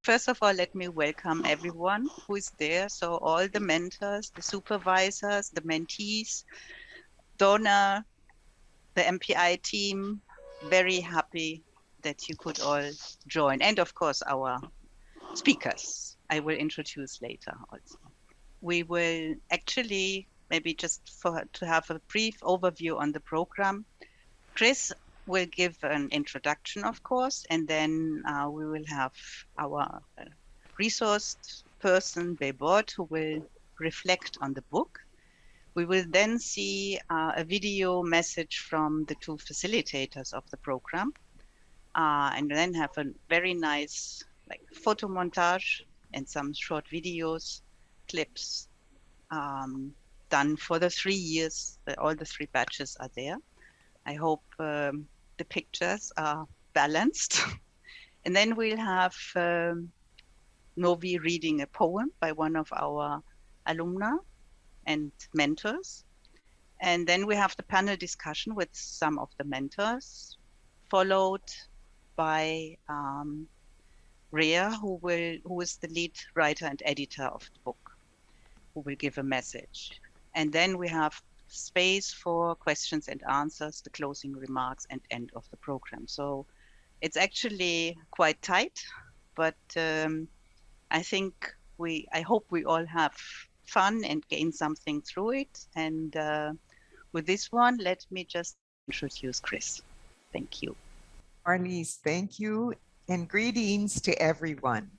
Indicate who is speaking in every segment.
Speaker 1: First of all, let me welcome everyone who is there. So all the mentors, the supervisors, the mentees, Donna, the MPI team, very happy that you could all join. And of course, our speakers, I will introduce later also. We will actually, maybe just to have a brief overview on the program, Chris will give an introduction, of course, and then we will have our resource person, Bebot, who will reflect on the book. We will then see a video message from the two facilitators of the program, and then have a very nice photo montage and some short videos, clips done for the 3 years. All the 3 batches are there. I hope the pictures are balanced. And then we'll have Novi reading a poem by one of our alumna and mentors. And then we have the panel discussion with some of the mentors, followed by Rhea, who is the lead writer and editor of the book, who will give a message. And then we have space for questions and answers, the closing remarks, and end of the program. So it's actually quite tight, but I think I hope we all have fun and gain something through it. And with this one, let me just introduce Chris. Thank you.
Speaker 2: Arlene, thank you, and greetings to everyone.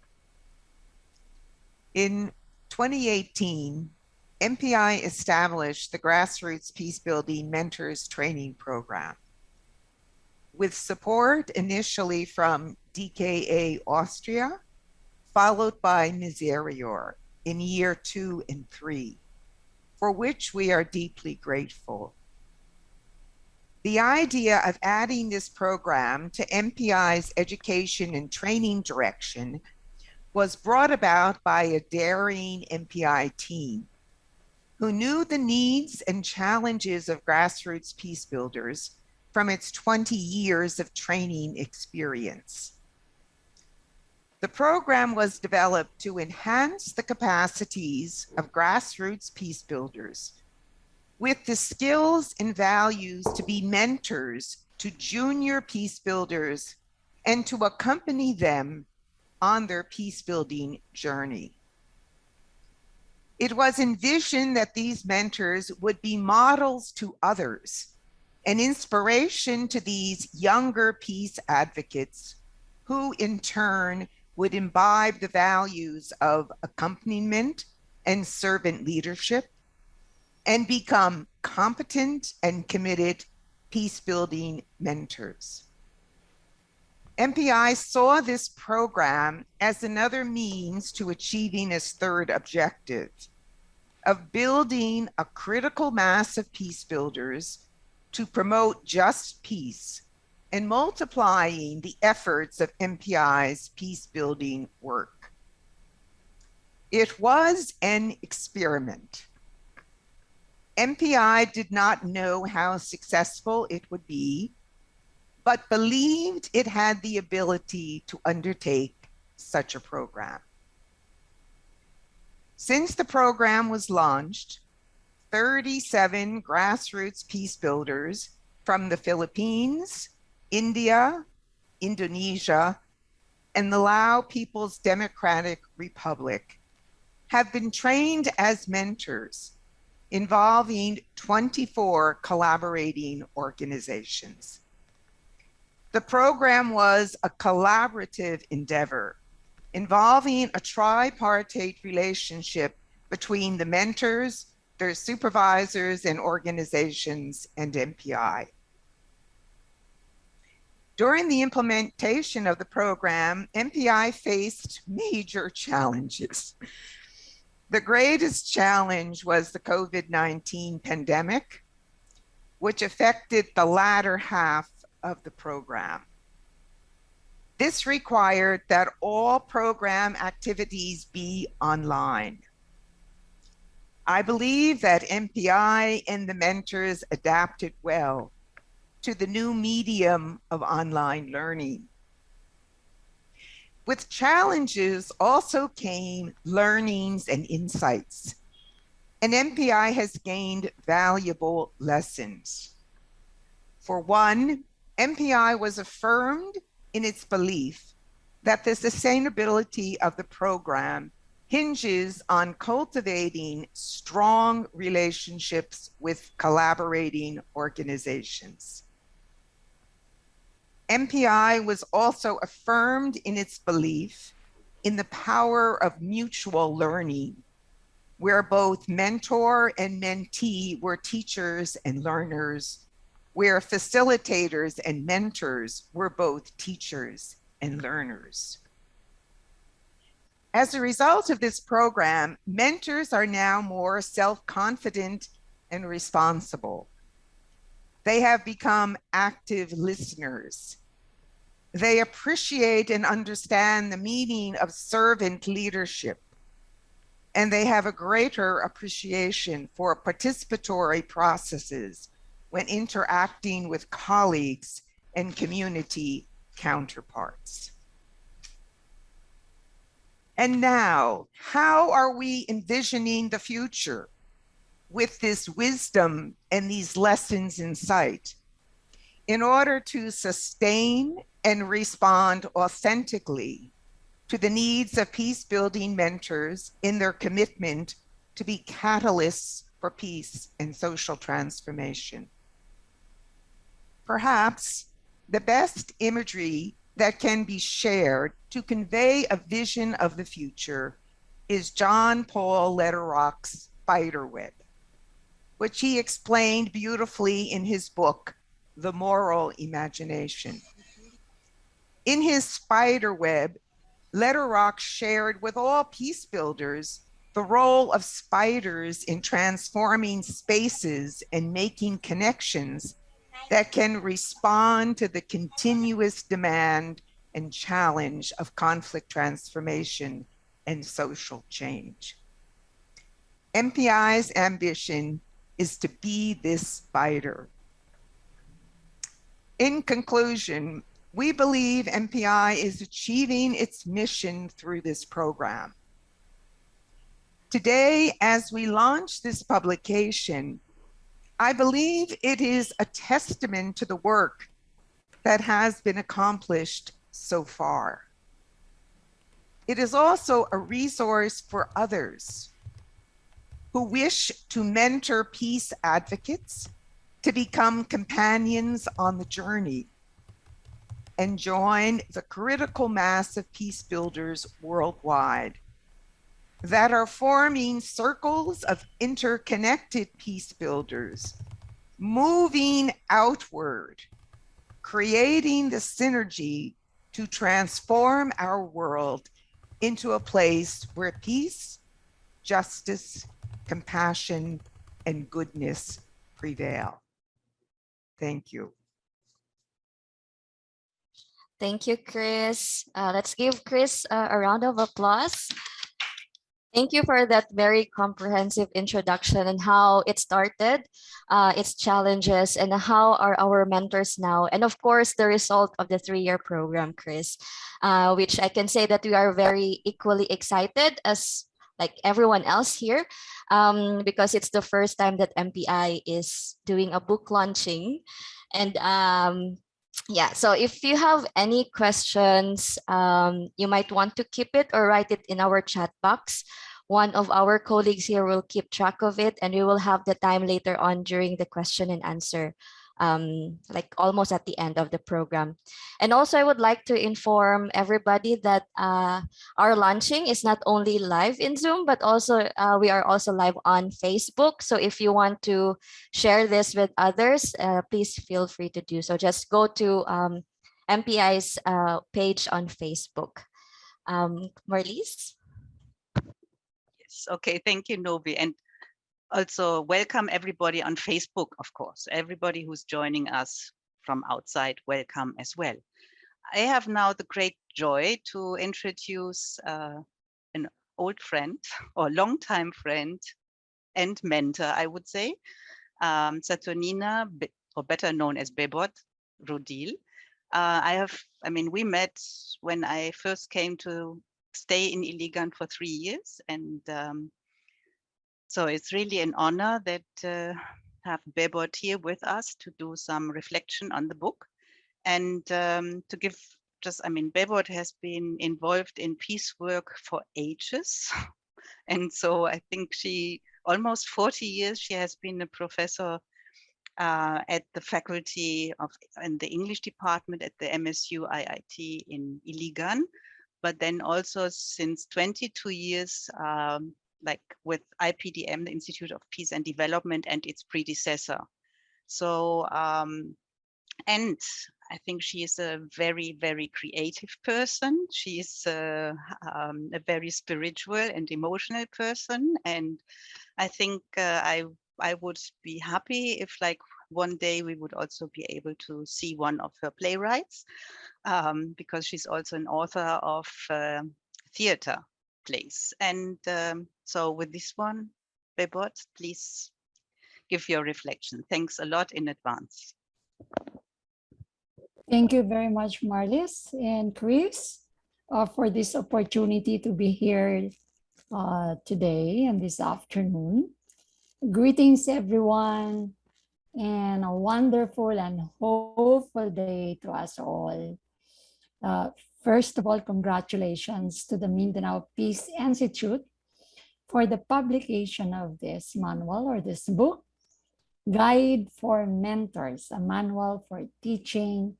Speaker 2: In 2018, MPI established the Grassroots Peacebuilding Mentors Training Program. With support initially from DKA Austria, followed by Misereor in year 2 and 3, for which we are deeply grateful. The idea of adding this program to MPI's education and training direction was brought about by a daring MPI team who knew the needs and challenges of grassroots peacebuilders from its 20 years of training experience. The program was developed to enhance the capacities of grassroots peacebuilders with the skills and values to be mentors to junior peacebuilders and to accompany them on their peacebuilding journey. It was envisioned that these mentors would be models to others, an inspiration to these younger peace advocates who in turn would imbibe the values of accompaniment and servant leadership and become competent and committed peacebuilding mentors. MPI saw this program as another means to achieving its third objective of building a critical mass of peacebuilders to promote just peace and multiplying the efforts of MPI's peacebuilding work. It was an experiment. MPI did not know how successful it would be, but believed it had the ability to undertake such a program. Since the program was launched, 37 grassroots peacebuilders from the Philippines, India, Indonesia, and the Lao People's Democratic Republic have been trained as mentors involving 24 collaborating organizations. The program was a collaborative endeavor involving a tripartite relationship between the mentors, their supervisors and organizations, and MPI. During the implementation of the program, MPI faced major challenges. The greatest challenge was the COVID-19 pandemic, which affected the latter half of the program. This required that all program activities be online. I believe that MPI and the mentors adapted well to the new medium of online learning. With challenges also came learnings and insights. And MPI has gained valuable lessons. For one, MPI was affirmed in its belief that the sustainability of the program hinges on cultivating strong relationships with collaborating organizations. MPI was also affirmed in its belief in the power of mutual learning, where both mentor and mentee were teachers and learners, where facilitators and mentors were both teachers and learners. As a result of this program, mentors are now more self-confident and responsible. They have become active listeners. They appreciate and understand the meaning of servant leadership, and they have a greater appreciation for participatory processes when interacting with colleagues and community counterparts. And now, how are we envisioning the future with this wisdom and these lessons in sight in order to sustain and respond authentically to the needs of peace-building mentors in their commitment to be catalysts for peace and social transformation? Perhaps the best imagery that can be shared to convey a vision of the future is John Paul Lederach's spiderweb, which he explained beautifully in his book, The Moral Imagination. In his spiderweb, Lederach shared with all peace builders the role of spiders in transforming spaces and making connections that can respond to the continuous demand and challenge of conflict transformation and social change. MPI's ambition is to be this spider. In conclusion, we believe MPI is achieving its mission through this program. Today, as we launch this publication, I believe it is a testament to the work that has been accomplished so far. It is also a resource for others who wish to mentor peace advocates to become companions on the journey and join the critical mass of peace builders worldwide that are forming circles of interconnected peace builders, moving outward, creating the synergy to transform our world into a place where peace, justice, compassion, and goodness prevail. Thank you.
Speaker 3: Thank you, Chris. Let's give Chris a round of applause. Thank you for that very comprehensive introduction and how it started, its challenges, and how are our mentors now. And of course, the result of the 3-year program, Chris, which I can say that we are very equally excited as like everyone else here, because it's the first time that MPI is doing a book launching. And yeah, so if you have any questions, you might want to keep it or write it in our chat box. One of our colleagues here will keep track of it, and we will have the time later on during the question and answer, like almost at the end of the program. And also I would like to inform everybody that our launching is not only live in Zoom, but also we are also live on Facebook. So if you want to share this with others, please feel free to do so. Just go to MPI's page on Facebook. Marlies?
Speaker 1: Yes, okay, thank you, Novi. And also welcome everybody on Facebook, of course. Everybody who's joining us from outside, welcome as well. I have now the great joy to introduce an old friend or longtime friend and mentor, I would say, Saturnina, or better known as Bebot, Rodil. we met when I first came to stay in Iligan for 3 years. And so it's really an honor that have Bebot here with us to do some reflection on the book. And to give just, Bebot has been involved in peace work for ages. And so I think she, almost 40 years, she has been a professor at the faculty of in the English department at the MSU IIT in Iligan, but then also since 22 years, like with IPDM, the Institute of Peace and Development, and its predecessor. So, and I think she is a very, very creative person. She is a very spiritual and emotional person. And I think I would be happy if, like, one day we would also be able to see one of her playwrights, because she's also an author of theater plays. And so with this one, Bebot, please give your reflection. Thanks a lot in advance.
Speaker 4: Thank you very much, Marlis and Chris, for this opportunity to be here today and this afternoon. Greetings, everyone, and a wonderful and hopeful day to us all. First of all, congratulations to the Mindanao Peace Institute for the publication of this manual or this book, Guide for Mentors, a manual for teaching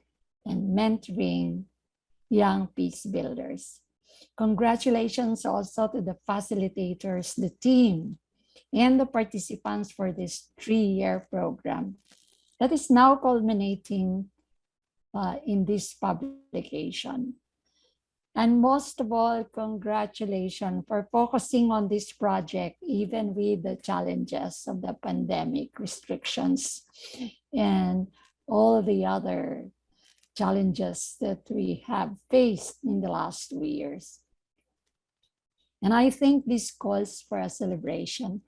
Speaker 4: and mentoring young peace builders. Congratulations also to the facilitators, the team, and the participants for this 3-year program that is now culminating in this publication. And most of all, congratulations for focusing on this project, even with the challenges of the pandemic restrictions and all the other challenges that we have faced in the last 2 years. And I think this calls for a celebration.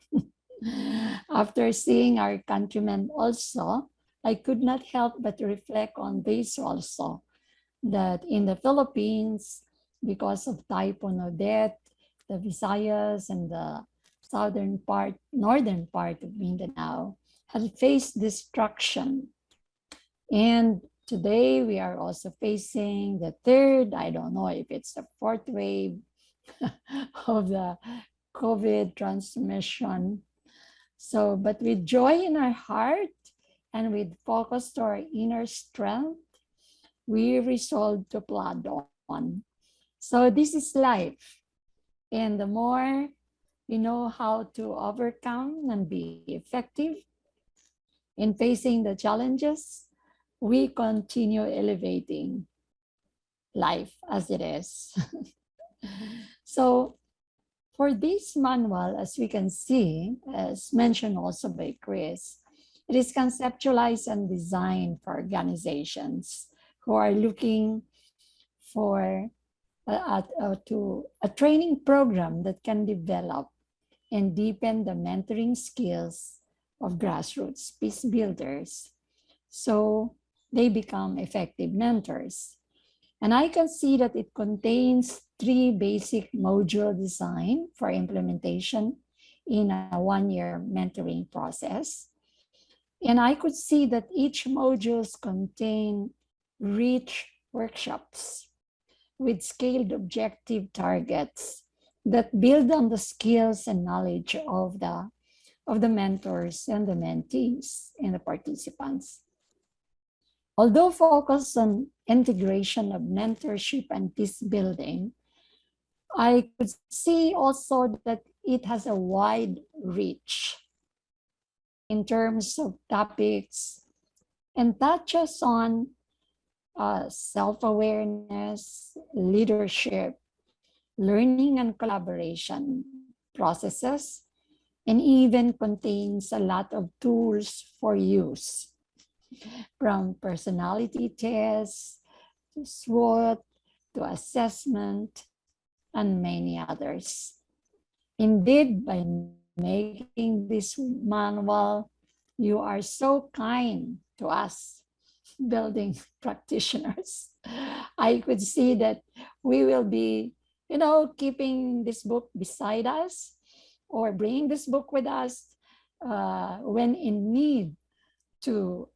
Speaker 4: After seeing our countrymen also, I could not help but reflect on this also, that in the Philippines, because of Typhoon Odette, the Visayas and the northern part of Mindanao had faced destruction. And today we are also facing the third, I don't know if it's the fourth wave of the COVID transmission. So, but with joy in our heart and with focus to our inner strength, we resolve to plod on. So this is life. And the more we know how to overcome and be effective in facing the challenges, we continue elevating life as it is. So for this manual, as we can see, as mentioned also by Chris, it is conceptualized and designed for organizations who are looking for a training program that can develop and deepen the mentoring skills of grassroots peace builders, so they become effective mentors. And I can see that it contains 3 basic module design for implementation in a 1-year mentoring process. And I could see that each modules contain rich workshops with scaled objective targets that build on the skills and knowledge of the mentors and the mentees and the participants. Although focused on integration of mentorship and peace building, I could see also that it has a wide reach in terms of topics and touches on self-awareness, leadership, learning and collaboration processes, and even contains a lot of tools for use, from personality tests to SWOT to assessment and many others. Indeed, by making this manual, you are so kind to us building practitioners. I could see that we will be, keeping this book beside us or bringing this book with us when in need to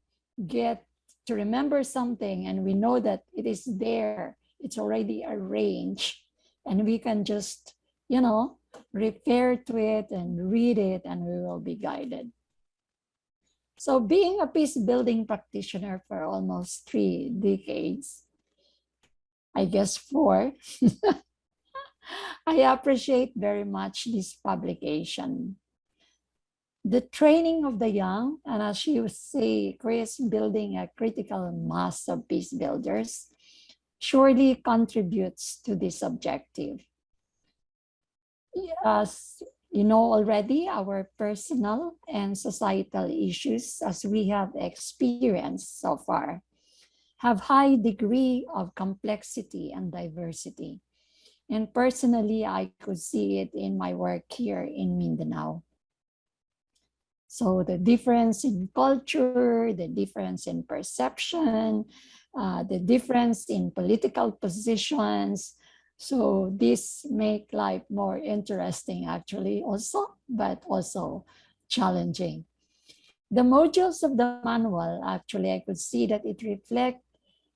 Speaker 4: get to remember something, and we know that it is there, it's already arranged, and we can just, refer to it and read it, and we will be guided. So being a peace building practitioner for almost 3 decades, I guess 4, I appreciate very much this publication. The training of the young, and as you say, Chris, building a critical mass of peace builders, surely contributes to this objective. As you know already, our personal and societal issues, as we have experienced so far, have high degree of complexity and diversity. And personally, I could see it in my work here in Mindanao. So the difference in culture, the difference in perception, the difference in political positions. So this make life more interesting actually also, but also challenging. The modules of the manual, actually, I could see that it reflect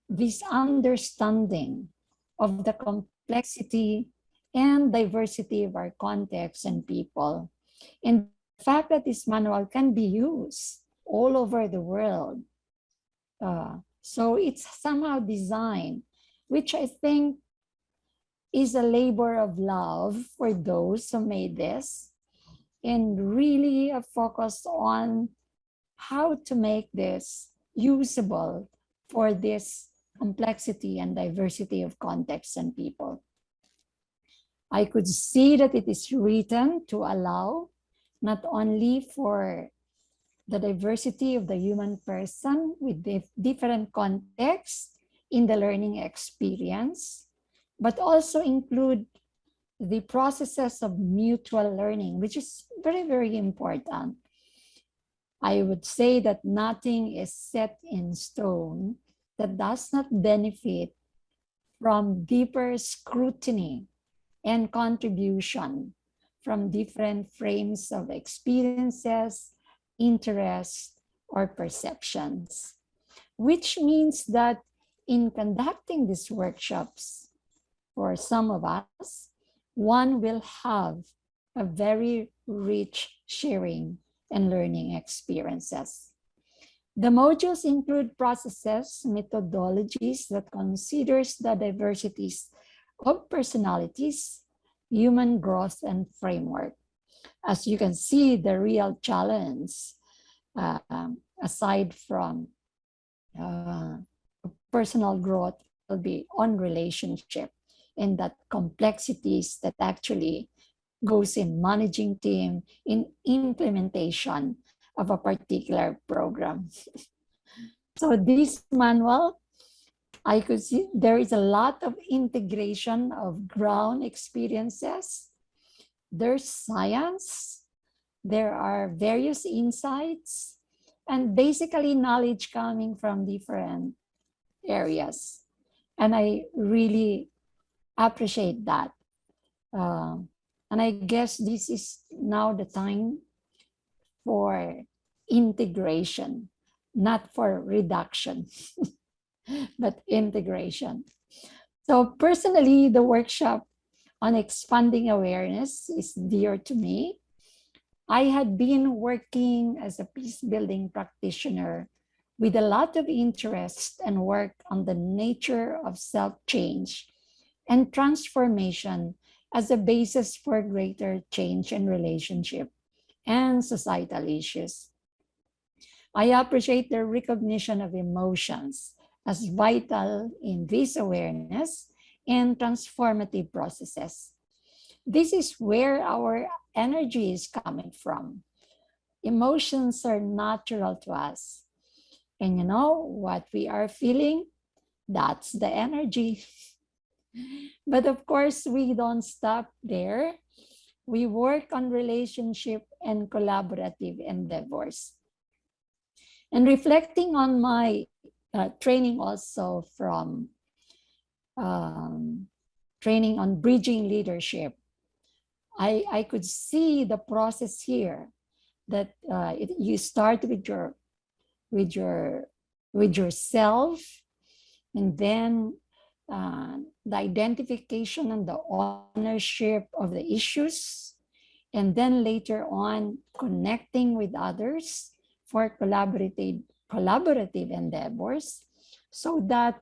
Speaker 4: this understanding of the complexity and diversity of our context and people. And the fact that this manual can be used all over the world. So it's somehow designed, which I think is a labor of love for those who made this, and really a focus on how to make this usable for this complexity and diversity of contexts and people. I could see that it is written to allow not only for the diversity of the human person with different contexts in the learning experience, but also include the processes of mutual learning, which is very, very important. I would say that nothing is set in stone that does not benefit from deeper scrutiny and contribution from different frames of experiences, interests, or perceptions, which means that in conducting these workshops, for some of us, one will have a very rich sharing and learning experiences. The modules include processes, methodologies that considers the diversities of personalities, human growth, and framework. As you can see, the real challenge, aside from personal growth, will be on relationship, and that complexities that actually goes in managing team, in implementation of a particular program. So this manual, I could see there is a lot of integration of ground experiences. There's science, there are various insights, and basically knowledge coming from different areas. And I really appreciate that. And I guess this is now the time for integration, not for reduction, but integration. So personally, the workshop on expanding awareness is dear to me. I had been working as a peace building practitioner with a lot of interest and work on the nature of self-change and transformation as a basis for greater change in relationship and societal issues. I appreciate the recognition of emotions as vital in this awareness and transformative processes. This is where our energy is coming from. Emotions are natural to us. And you know what we are feeling? That's the energy. But of course, we don't stop there. We work on relationship and collaborative endeavors. And reflecting on my training also from training on bridging leadership. I could see the process here that you start with yourself, and then the identification and the ownership of the issues, and then later on connecting with others for collaborative endeavors, so that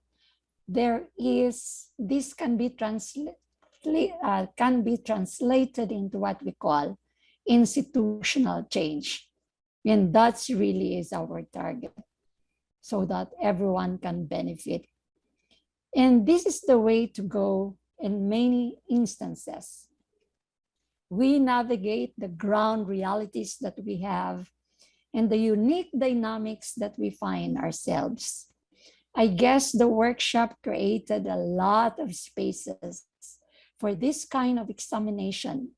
Speaker 4: this can be translated into what we call institutional change. And that's really is our target, so that everyone can benefit. And this is the way to go in many instances. We navigate the ground realities that we have and the unique dynamics that we find ourselves. I guess the workshop created a lot of spaces for this kind of examination,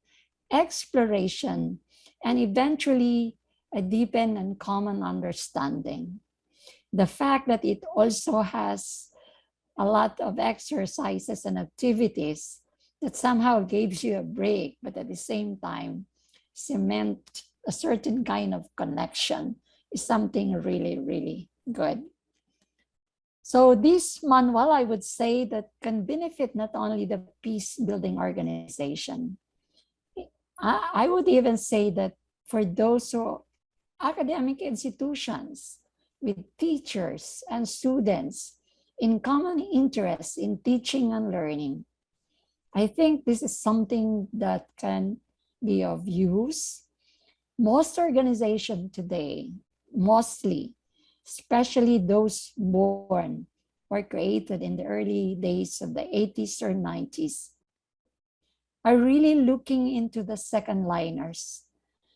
Speaker 4: exploration, and eventually a deepened and common understanding. The fact that it also has a lot of exercises and activities that somehow gives you a break, but at the same time cement a certain kind of connection is something really, really good. So this manual, I would say, that can benefit not only the peace building organization. I would even say that for those who academic institutions with teachers and students in common interest in teaching and learning, I think this is something that can be of use. Most organizations today, mostly, especially those born or created in the early days of the 80s or 90s, are really looking into the second liners.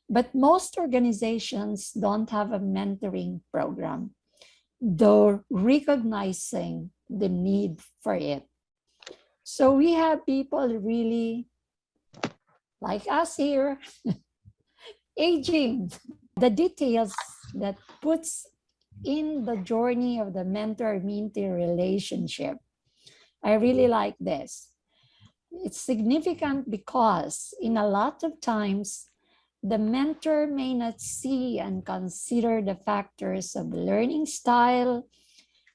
Speaker 4: But most organizations don't have a mentoring program, though recognizing the need for it. So we have people really like us here, aging. The details that puts in the journey of the mentor-mentee relationship. I really like this. It's significant because in a lot of times, the mentor may not see and consider the factors of learning style,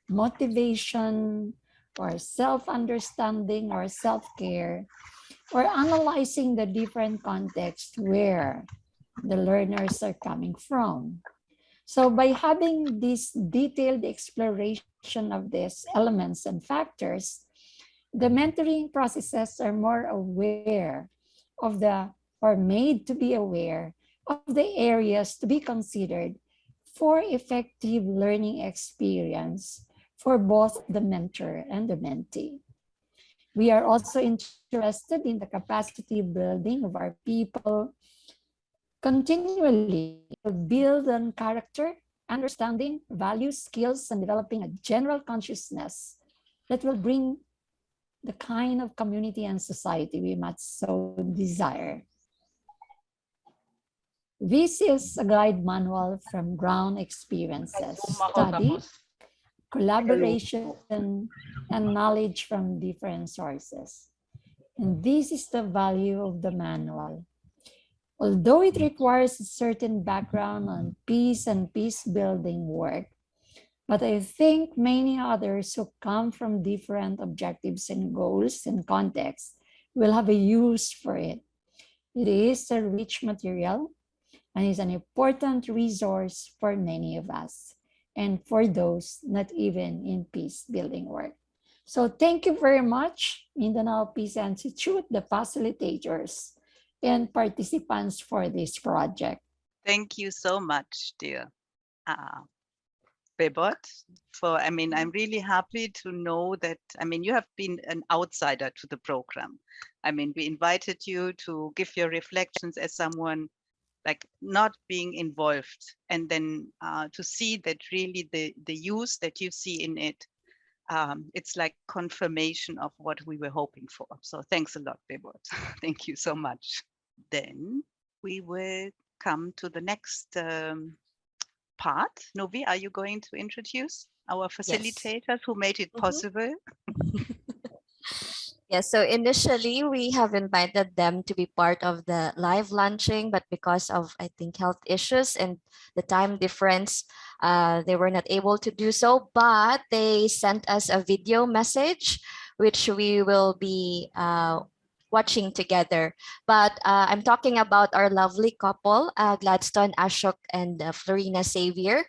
Speaker 4: motivation, or self-understanding or self-care, or analyzing the different contexts where the learners are coming from. So by having this detailed exploration of these elements and factors, the mentoring processes are more aware of or made to be aware of the areas to be considered for effective learning experience for both the mentor and the mentee. We are also interested in the capacity building of our people continually to build on character, understanding, values, skills, and developing a general consciousness that will bring the kind of community and society we must so desire. This is a guide manual from ground experiences, study, collaboration, and knowledge from different sources. And this is the value of the manual. Although it requires a certain background on peace and peace building work, but I think many others who come from different objectives and goals and contexts will have a use for it. It is a rich material and is an important resource for many of us and for those not even in peace building work. So thank you very much, Mindanao Peace Institute, the facilitators, and participants for this project.
Speaker 1: Thank you so much, dear Bebot. I'm really happy to know that, you have been an outsider to the program. We invited you to give your reflections as someone like not being involved, and then to see that really the use that you see in it, it's like confirmation of what we were hoping for. So thanks a lot, Bebot. Thank you so much. Then we will come to the next part. Novi, are you going to introduce? our facilitators who made it possible.
Speaker 3: Yes, so initially we have invited them to be part of the live launching, but because of, I think, health issues and the time difference, they were not able to do so, but they sent us a video message, which we will be watching together. But I'm talking about our lovely couple, Gladstone Ashok and Florina Xavier,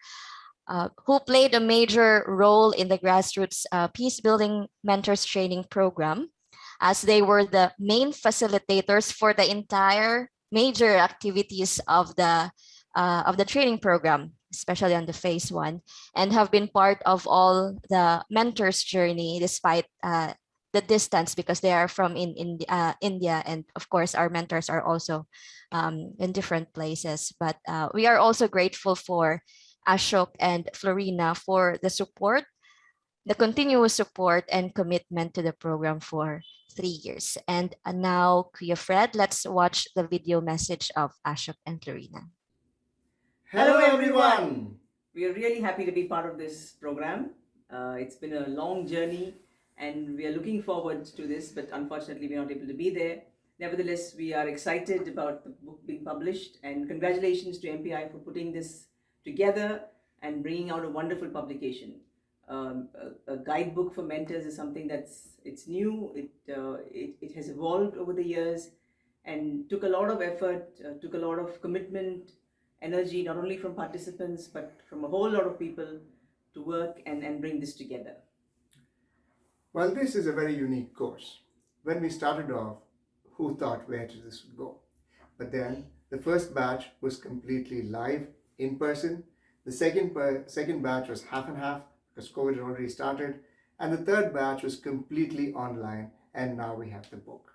Speaker 3: who played a major role in the grassroots peace building mentors training program, as they were the main facilitators for the entire major activities of the training program, especially on the phase one, and have been part of all the mentors journey despite the distance, because they are from India, and of course our mentors are also in different places. But we are also grateful for Ashok and Florina for the support, the continuous support and commitment to the program for 3 years. And now, Kuya Fred, let's watch the video message of Ashok and Florina.
Speaker 5: Hello everyone! We are really happy to be part of this program. It's been a long journey and we are looking forward to this, but unfortunately we're not able to be there. Nevertheless, we are excited about the book being published, and congratulations to MPI for putting this together and bringing out a wonderful publication. A guidebook for mentors is something it's new, it has evolved over the years and took a lot of effort, took a lot of commitment, energy, not only from participants but from a whole lot of people to work and bring this together.
Speaker 6: Well, this is a very unique course. When we started off, who thought where this would go? But then the first batch was completely live, in person. The second batch was half and half because COVID had already started. And the third batch was completely online, and now we have the book.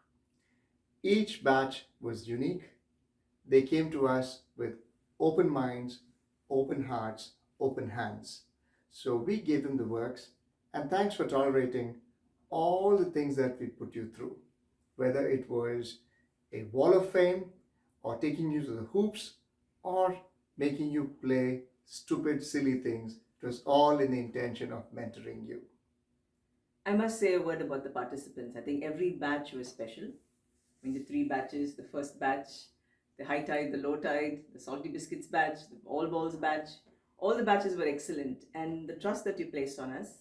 Speaker 6: Each batch was unique. They came to us with open minds, open hearts, open hands. So we gave them the works, and thanks for tolerating all the things that we put you through, whether it was a wall of fame or taking you to the hoops or making you play stupid, silly things. It was all in the intention of mentoring you.
Speaker 5: I must say a word about the participants. I think every batch was special. I mean, the 3 batches, the first batch, the high tide, the low tide, the salty biscuits batch, the all balls batch, all the batches were excellent. And the trust that you placed on us,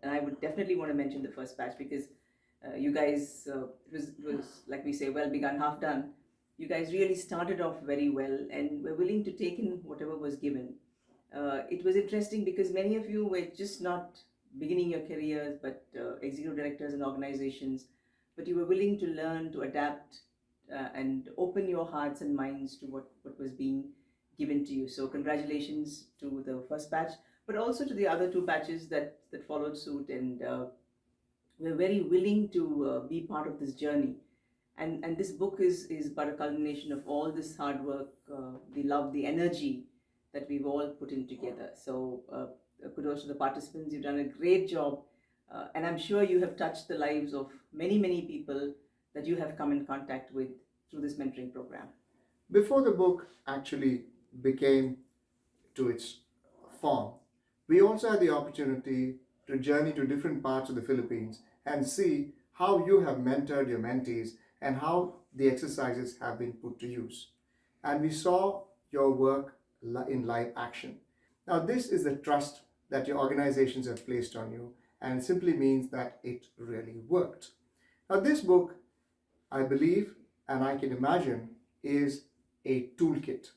Speaker 5: and I would definitely want to mention the first batch because you guys, it was like we say, well begun, half done. You guys really started off very well and were willing to take in whatever was given. It was interesting because many of you were just not beginning your careers, but executive directors in organizations, but you were willing to learn, to adapt, and open your hearts and minds to what was being given to you. So congratulations to the first batch, but also to the other 2 batches that followed suit and were very willing to be part of this journey. And this book is but a culmination of all this hard work, the love, the energy that we've all put in together. So kudos to the participants. You've done a great job. And I'm sure you have touched the lives of many, many people that you have come in contact with through this mentoring program.
Speaker 6: Before the book actually became to its form, we also had the opportunity to journey to different parts of the Philippines and see how you have mentored your mentees and how the exercises have been put to use. And we saw your work in live action. Now, this is the trust that your organizations have placed on you, and it simply means that it really worked. Now, this book, I believe, and I can imagine, is a toolkit.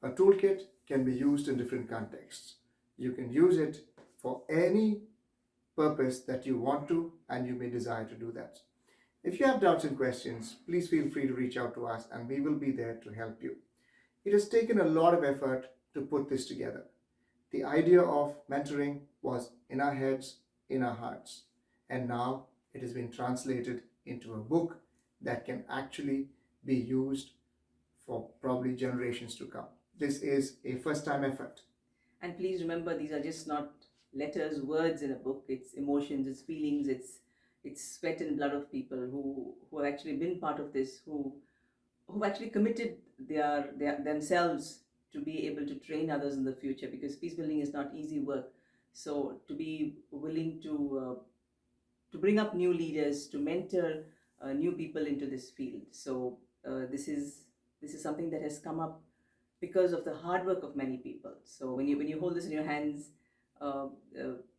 Speaker 6: A toolkit can be used in different contexts. You can use it for any purpose that you want to, and you may desire to do that. If you have doubts and questions, please feel free to reach out to us and we will be there to help you. It has taken a lot of effort to put this together. The idea of mentoring was in our heads, in our hearts, and now it has been translated into a book that can actually be used for probably generations to come. This is a first-time effort.
Speaker 5: And please remember, these are just not letters, words in a book. It's emotions, it's feelings, it's sweat and blood of people who have actually been part of this, who've actually committed themselves to be able to train others in the future, because peace building is not easy work. So to be willing to bring up new leaders, to mentor new people into this field. So this is something that has come up because of the hard work of many people. So when you hold this in your hands,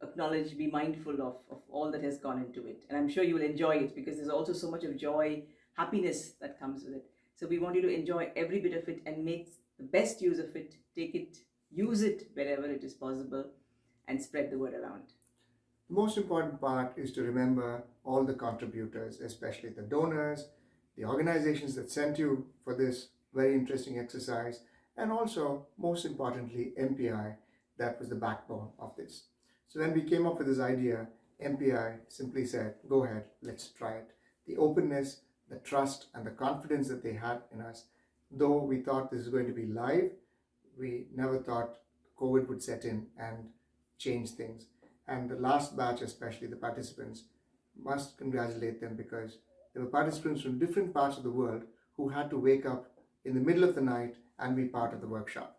Speaker 5: acknowledge, be mindful of all that has gone into it, and I'm sure you will enjoy it, because there's also so much of joy, happiness that comes with it. So we want you to enjoy every bit of it and make the best use of it. Take it, use it wherever it is possible, and spread the word around.
Speaker 6: The most important part is to remember all the contributors, especially the donors, the organizations that sent you for this very interesting exercise, and also, most importantly, MPI, that was the backbone of this. So when we came up with this idea, MPI simply said, go ahead, let's try it. The openness, the trust, and the confidence that they had in us, though we thought this is going to be live, we never thought COVID would set in and change things. And the last batch, especially the participants, must congratulate them, because there were participants from different parts of the world who had to wake up in the middle of the night and be part of the workshop,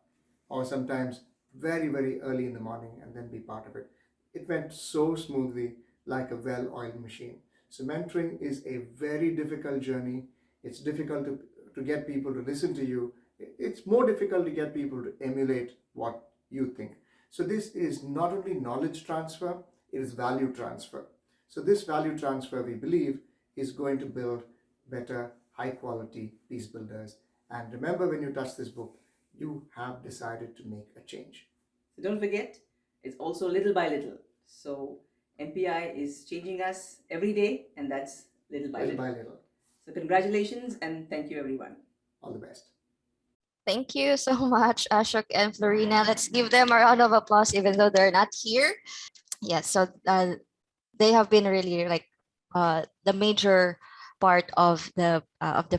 Speaker 6: or sometimes very, very early in the morning and then be part of it. It went so smoothly, like a well-oiled machine. So mentoring is a very difficult journey. It's difficult to get people to listen to you. It's more difficult to get people to emulate what you think. So this is not only knowledge transfer, it is value transfer. So this value transfer, we believe, is going to build better, high-quality peace builders. And remember, when you touch this book, you have decided to make a change.
Speaker 5: So don't forget, it's also little by little. So MPI is changing us every day, and that's little by little. So congratulations, and thank you, everyone.
Speaker 6: All the best.
Speaker 3: Thank you so much, Ashok and Florina. Let's give them a round of applause, even though they're not here. Yes, so they have been really like the major part of the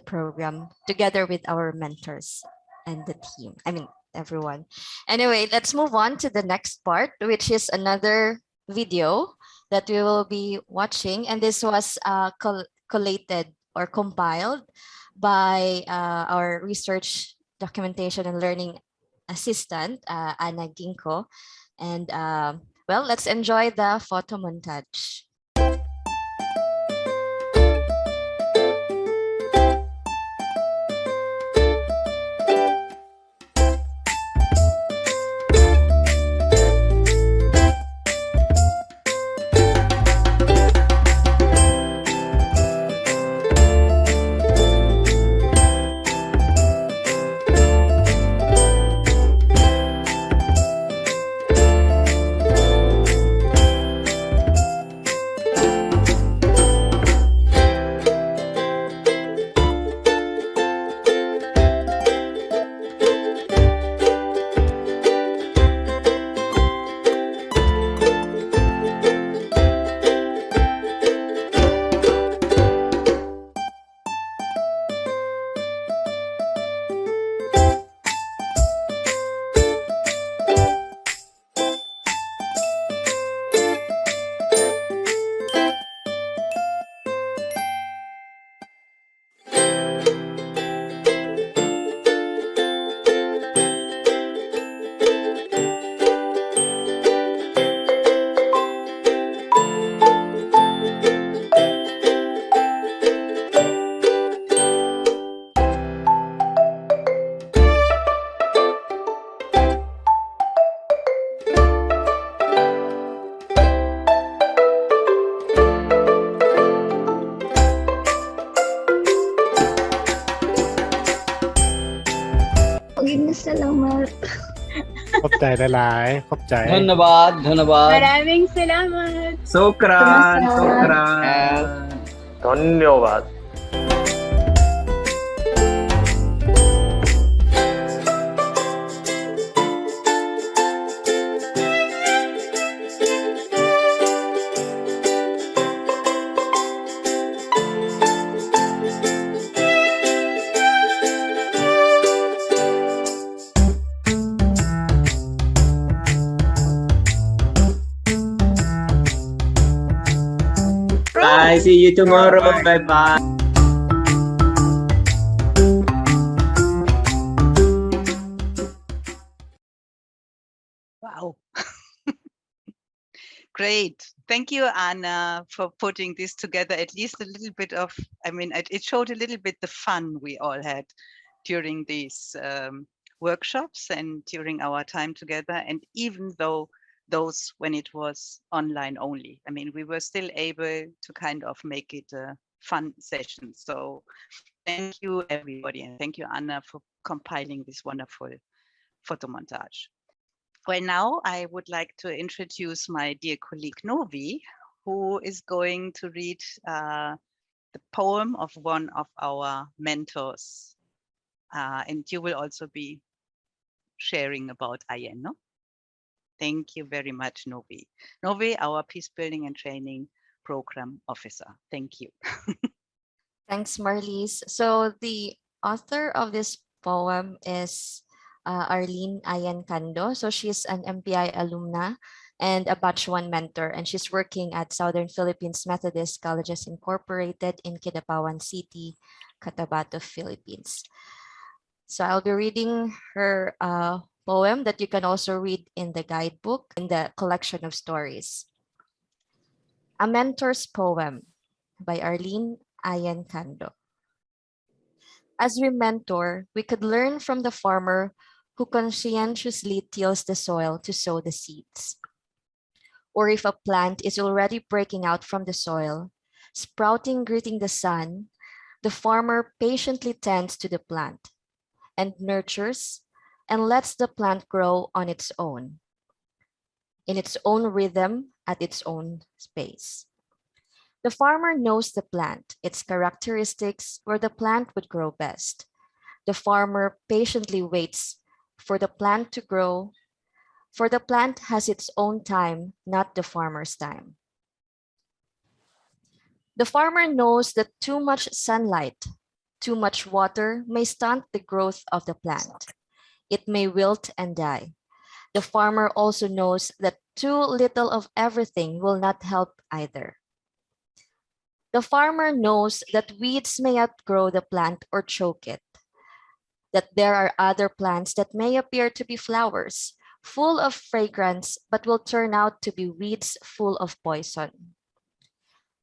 Speaker 3: program, together with our mentors and the team. I mean, everyone. Anyway, let's move on to the next part, which is another video that we will be watching, and this was collated or compiled by our research, documentation, and learning assistant, Anna Ginko. And well, let's enjoy the photo montage.
Speaker 7: Salamat.
Speaker 8: ขอบใจหลายๆขอบใจ
Speaker 9: ধন্যবাদ ধন্যবাদ
Speaker 7: Maraming salamat.
Speaker 9: Sokran sokran
Speaker 8: ধন্যবাদ
Speaker 9: Bye, see you tomorrow. Bye bye.
Speaker 1: Wow. Great. Thank you, Anna, for putting this together. At least a little bit of, I mean, it showed a little bit the fun we all had during these workshops and during our time together. And even though those when it was online only, I mean, we were still able to kind of make it a fun session. So thank you, everybody. And thank you, Anna, for compiling this wonderful photo montage. Well, now I would like to introduce my dear colleague Novi, who is going to read the poem of one of our mentors. And you will also be sharing about Ayen, no? Thank you very much, Novi. Novi, our Peacebuilding and Training Program Officer. Thank you.
Speaker 3: Thanks, Marlies. So the author of this poem is Arlene Ayen Cando. So she's an MPI alumna and a batch 1 mentor, and she's working at Southern Philippines Methodist Colleges Incorporated in Kidapawan City, Cotabato, Philippines. So I'll be reading her poem that you can also read in the guidebook in the collection of stories. A Mentor's Poem by Arlene Ayen Cando. As we mentor, we could learn from the farmer who conscientiously tills the soil to sow the seeds. Or if a plant is already breaking out from the soil, sprouting, greeting the sun, the farmer patiently tends to the plant and nurtures and lets the plant grow on its own, in its own rhythm, at its own space. The farmer knows the plant, its characteristics, where the plant would grow best. The farmer patiently waits for the plant to grow, for the plant has its own time, not the farmer's time. The farmer knows that too much sunlight, too much water may stunt the growth of the plant. It may wilt and die. The farmer also knows that too little of everything will not help either. The farmer knows that weeds may outgrow the plant or choke it, that there are other plants that may appear to be flowers, full of fragrance, but will turn out to be weeds full of poison.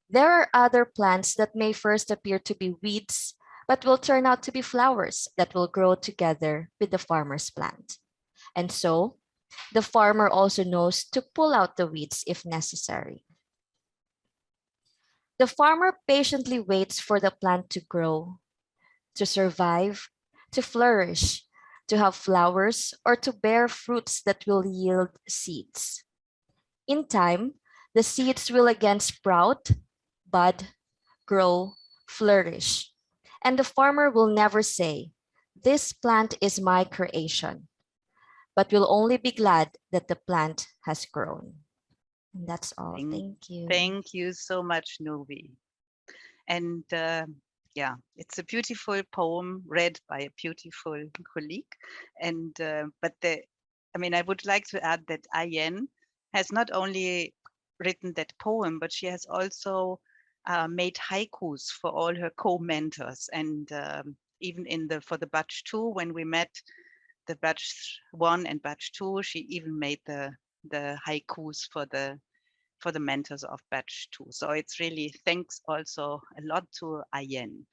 Speaker 3: There are other plants that may first appear to be weeds, but will turn out to be flowers that will grow together with the farmer's plant. And so, the farmer also knows to pull out the weeds if necessary. The farmer patiently waits for the plant to grow, to survive, to flourish, to have flowers, or to bear fruits that will yield seeds. In time, the seeds will again sprout, bud, grow, flourish. And the farmer will never say, "This plant is my creation," but will only be glad that the plant has grown. And that's all. Thank you.
Speaker 1: Thank you so much, Novi. And yeah, it's a beautiful poem read by a beautiful colleague. And I would like to add that Ayen has not only written that poem, but she has also made haikus for all her co-mentors. And even for the batch 2, when we met the batch 1 and batch 2, she even made the haikus for the mentors of batch 2. So it's really thanks also a lot to Ayen.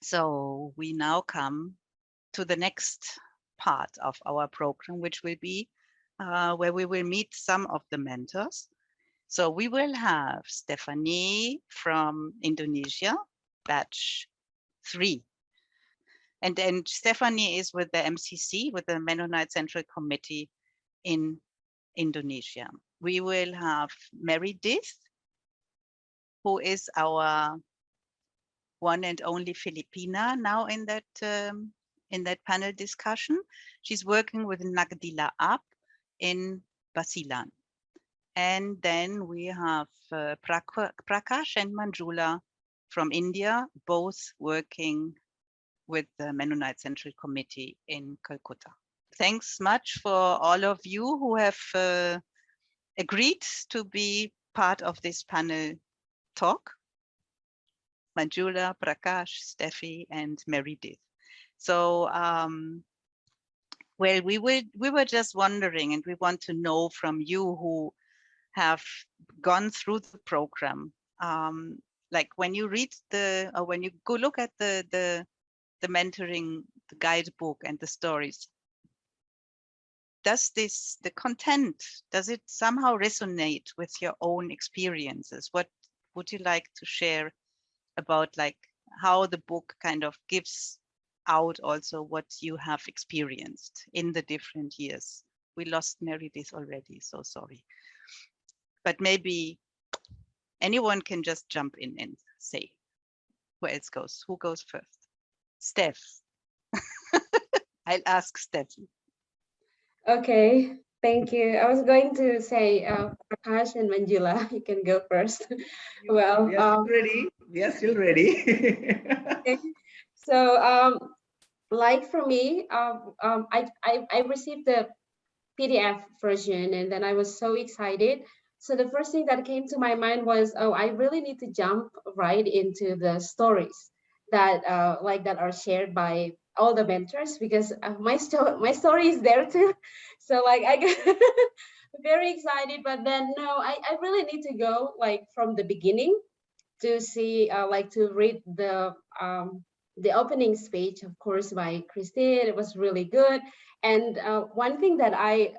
Speaker 1: So we now come to the next part of our program, which will be where we will meet some of the mentors. So we will have Stephanie from Indonesia, batch 3. And then Stephanie is with the MCC, with the Mennonite Central Committee in Indonesia. We will have Meredith, who is our one and only Filipina now in that panel discussion. She's working with Nagdila Up in Basilan. And then we have Prakash and Manjula from India, both working with the Mennonite Central Committee in Calcutta. Thanks much for all of you who have agreed to be part of this panel talk. Manjula, Prakash, Steffi, and Meredith. So Well, we were just wondering, and we want to know from you who have gone through the program. Like when you read or when you go look at the mentoring, the guidebook and the stories, does the content, does it somehow resonate with your own experiences? What would you like to share about like how the book kind of gives out also what you have experienced in the different years? We lost Meredith already, so sorry. But maybe anyone can just jump in and say, who else goes? Who goes first? Steph. I'll ask Steffi.
Speaker 7: Okay, thank you. I was going to say Prakash and Manjula, you can go first. Well,
Speaker 5: we are still ready. We are still ready.
Speaker 7: okay. So, like for me, I received the PDF version, and then I was so excited. So the first thing that came to my mind was, oh, I really need to jump right into the stories that that are shared by all the mentors, because my story is there too. So like I got very excited, but then no, I really need to go like from the beginning to see to read the opening speech, of course, by Christine. It was really good. And one thing that I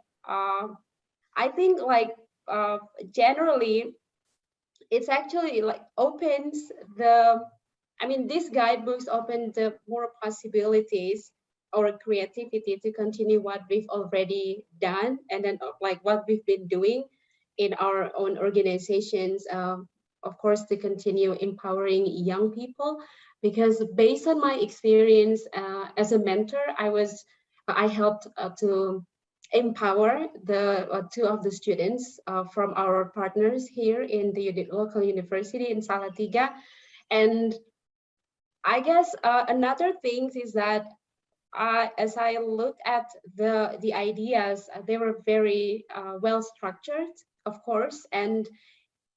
Speaker 7: think generally it's actually like opens the, I mean, these guidebooks open the more possibilities or creativity to continue what we've already done, and then like what we've been doing in our own organizations. Of course, to continue empowering young people, because based on my experience as a mentor, I helped to empower the two of the students from our partners here in the local university in Salatiga. And I guess another thing is that as I look at the ideas, they were very well structured, of course. And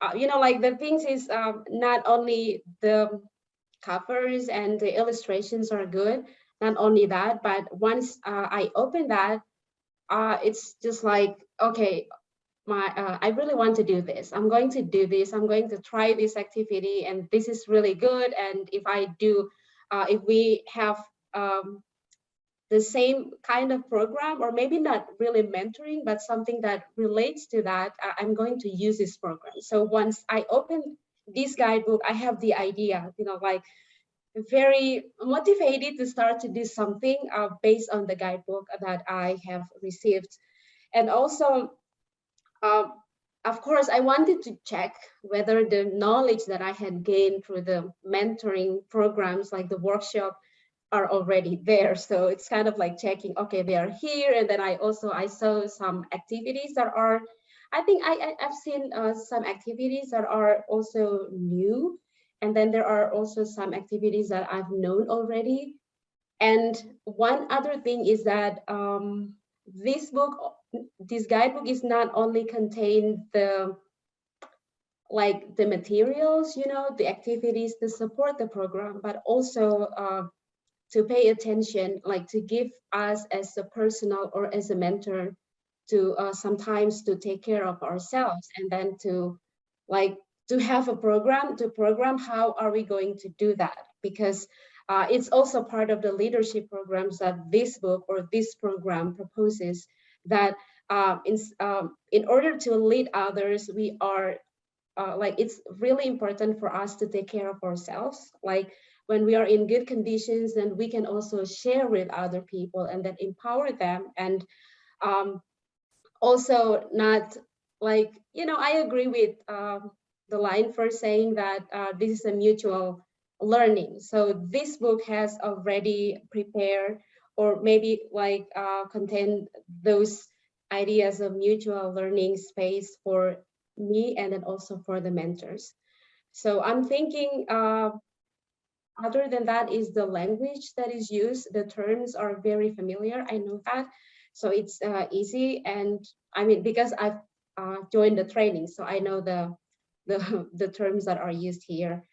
Speaker 7: like the things is not only the covers and the illustrations are good, not only that, but once I open that, it's just like, okay, I really want to do this. I'm going to do this. I'm going to try this activity, and this is really good. And if I do, if we have the same kind of program, or maybe not really mentoring, but something that relates to that, I'm going to use this program. So once I open this guidebook, I have the idea, like very motivated to start to do something based on the guidebook that I have received. And also, of course, I wanted to check whether the knowledge that I had gained through the mentoring programs, like the workshop, are already there. So it's kind of like checking, okay, they are here. And then I saw some activities that are, I think I've seen some activities that are also new. And then there are also some activities that I've known already. And one other thing is that this guidebook is not only contain the materials, the activities to support the program, but also to pay attention, like to give us as a personal or as a mentor to sometimes to take care of ourselves, and then to have a program to program how are we going to do that, because it's also part of the leadership programs that this book or this program proposes, that in order to lead others, we are it's really important for us to take care of ourselves. Like when we are in good conditions, then we can also share with other people and then empower them. And also not I agree with the line for saying that this is a mutual learning. So this book has already prepared or maybe contain those ideas of mutual learning space for me and then also for the mentors. So I'm thinking other than that is the language that is used. The terms are very familiar, I know that. So it's easy, and I mean, because I've joined the training, so I know the terms that are used here.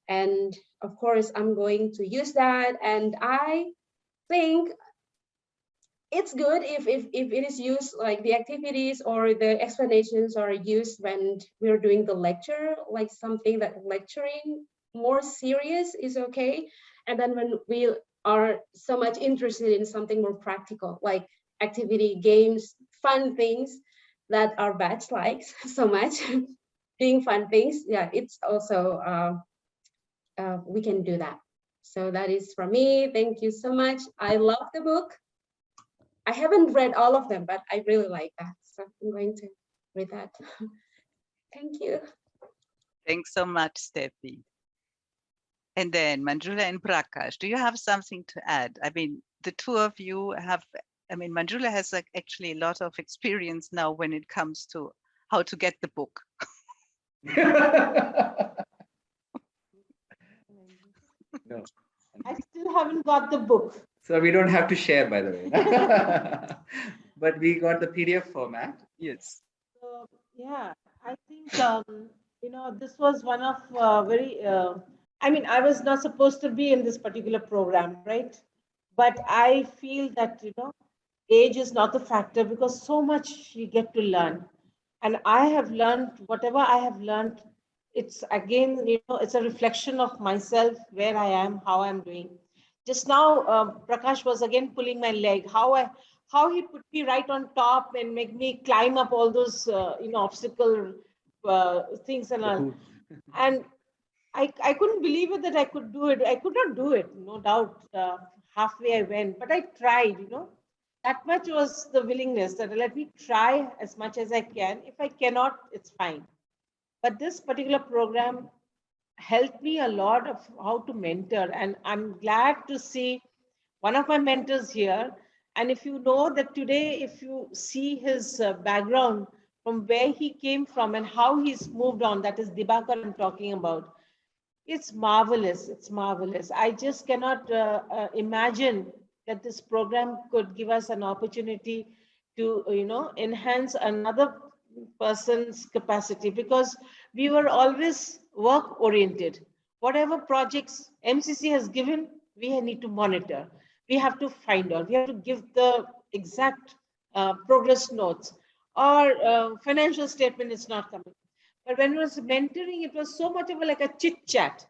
Speaker 7: And of course, I'm going to use that. And I think it's good if it is used, like the activities or the explanations are used when we're doing the lecture, like something that lecturing more serious is okay. And then when we are so much interested in something more practical, like activity, games, fun things that our batch likes so much, doing fun things, yeah, it's also, we can do that. So that is from me. Thank you so much. I love the book. I haven't read all of them, but I really like that. So I'm going to read that. Thank you.
Speaker 1: Thanks so much, Steffi. And then Manjula and Prakash, do you have something to add? I mean, the two of you have, I mean, Manjula has like actually a lot of experience now when it comes to how to get the book.
Speaker 9: No.
Speaker 10: I still haven't got the book.
Speaker 9: So we don't have to share, by the way. But we got the PDF format.
Speaker 1: Yes.
Speaker 10: So yeah, I think you know, this was one of very. I mean, I was not supposed to be in this particular program, right? But I feel that, you know, age is not the factor, because so much you get to learn, and I have learned whatever I have learned. It's again, you know, it's a reflection of myself, where I am, how I'm doing. Just now, Prakash was again pulling my leg. How he put me right on top and make me climb up all those you know, obstacle things and all. And I couldn't believe it that I could do it. I could not do it, no doubt. Halfway I went, but I tried. You know, that much was the willingness that let me try as much as I can. If I cannot, it's fine. But this particular program helped me a lot of how to mentor, and I'm glad to see one of my mentors here. And if you know that today, if you see his background from where he came from and how he's moved on, that is Dibakar I'm talking about. It's marvelous. It's marvelous. I just cannot imagine that this program could give us an opportunity to, you know, enhance another person's capacity, because we were always work oriented. Whatever projects MCC has given, we need to monitor. We have to find out. We have to give the exact progress notes, or financial statement is not coming. But when it was mentoring, it was so much of like a chit chat.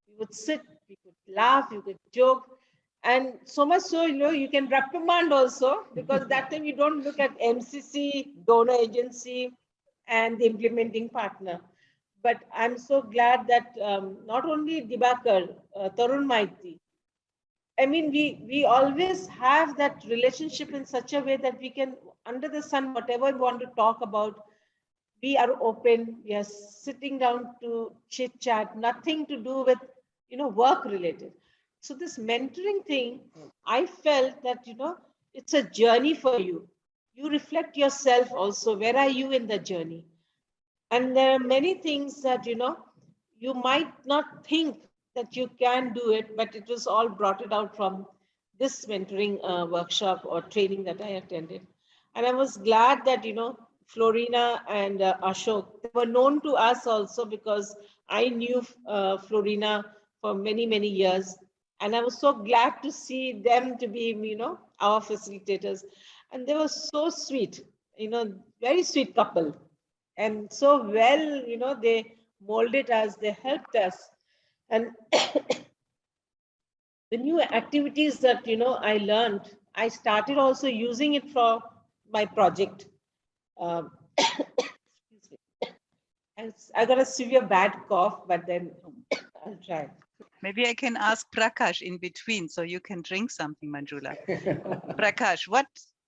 Speaker 10: We would sit, we could laugh, you could joke. And so much so, you know, you can reprimand also, because that time you don't look at MCC, donor agency, and the implementing partner. But I'm so glad that not only Dibakar, Tarun Maiti, I mean, we always have that relationship in such a way that we can, under the sun, whatever we want to talk about, we are open. We are sitting down to chit chat, nothing to do with, you know, work related. So this mentoring thing, I felt that, you know, it's a journey for you. You reflect yourself also. Where are you in the journey? And there are many things that, you know, you might not think that you can do it, but it was all brought it out from this mentoring workshop or training that I attended. And I was glad that, you know, Florina and Ashok, they were known to us also, because I knew Florina for many, many years. And I was so glad to see them to be, you know, our facilitators. And they were so sweet, you know, very sweet couple. And so well, you know, they molded us, they helped us. And the new activities that, you know, I learned, I started also using it for my project. I got a severe bad cough, but then I'll try.
Speaker 1: Maybe I can ask Prakash in between, so you can drink something, Manjula. Prakash, what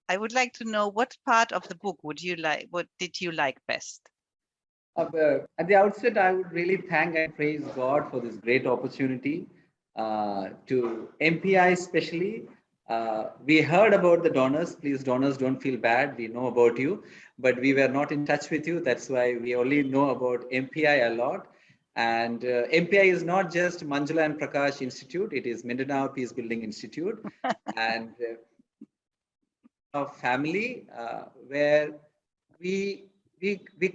Speaker 1: I would like to know, what part of the book would you like? What did you like best?
Speaker 9: At the outset, I would really thank and praise God for this great opportunity to MPI especially. We heard about the donors. Please, donors, don't feel bad. We know about you, but we were not in touch with you. That's why we only know about MPI a lot. And MPI is not just Manjula and Prakash Institute. It is Mindanao Peacebuilding Institute. And a family where we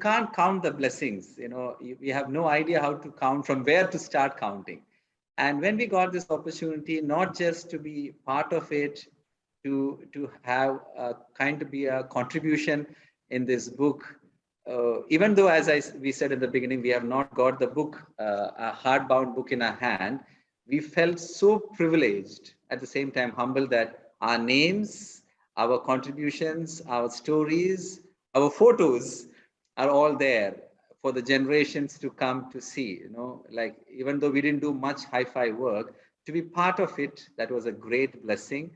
Speaker 9: can't count the blessings. You know, we have no idea how to count, from where to start counting. And when we got this opportunity, not just to be part of it, to have a kind of be a contribution in this book. Even though, as we said in the beginning, we have not got the book, a hardbound book in our hand, we felt so privileged, at the same time humbled, that our names, our contributions, our stories, our photos are all there for the generations to come to see. Like, even though we didn't do much hi-fi work, to be part of it, that was a great blessing.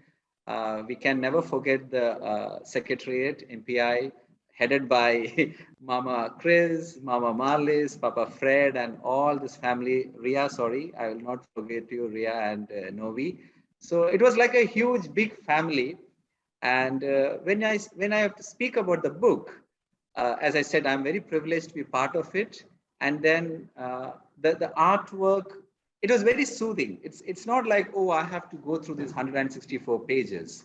Speaker 9: We can never forget the Secretariat, MPI, headed by Mama Chris, Mama Marlis, Papa Fred, and all this family. Rhea, sorry, I will not forget you, Rhea and Novi. So it was like a huge, big family. And when I have to speak about the book, as I said, I'm very privileged to be part of it. And then the artwork, it was very soothing. It's not like, oh, I have to go through these 164 pages.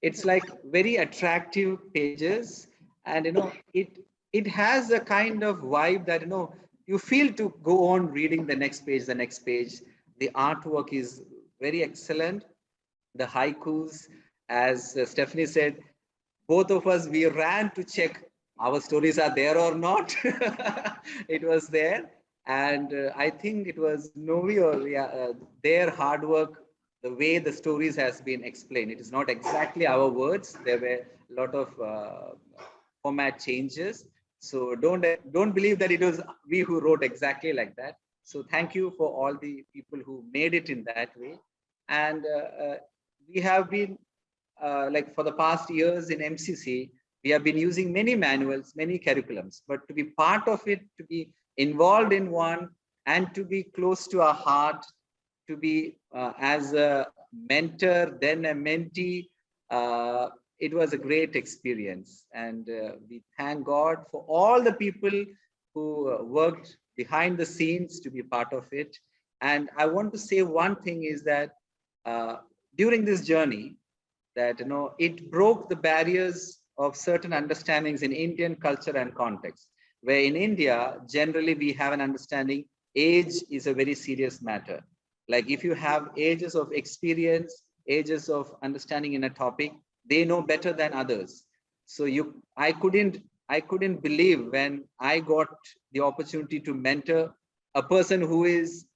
Speaker 9: It's like very attractive pages, and it has a kind of vibe that you feel to go on reading the next page. The artwork is very excellent. The haikus, as Stephanie said, both of us, we ran to check our stories are there or not. It was there, and I think it was Novi or their hard work, the way the stories has been explained. It is not exactly our words. There were a lot of format changes. So don't believe that it was we who wrote exactly like that. So thank you for all the people who made it in that way. And we have been, like for the past years in MCC, we have been using many manuals, many curriculums, but to be part of it, to be involved in one, and to be close to our heart, to be as a mentor, then a mentee, it was a great experience. And we thank God for all the people who worked behind the scenes to be part of it. And I want to say one thing is that during this journey, that it broke the barriers of certain understandings in Indian culture and context, where in India, generally we have an understanding age is a very serious matter. Like if you have ages of experience, ages of understanding in a topic, they know better than others. So I couldn't believe when I got the opportunity to mentor a person who is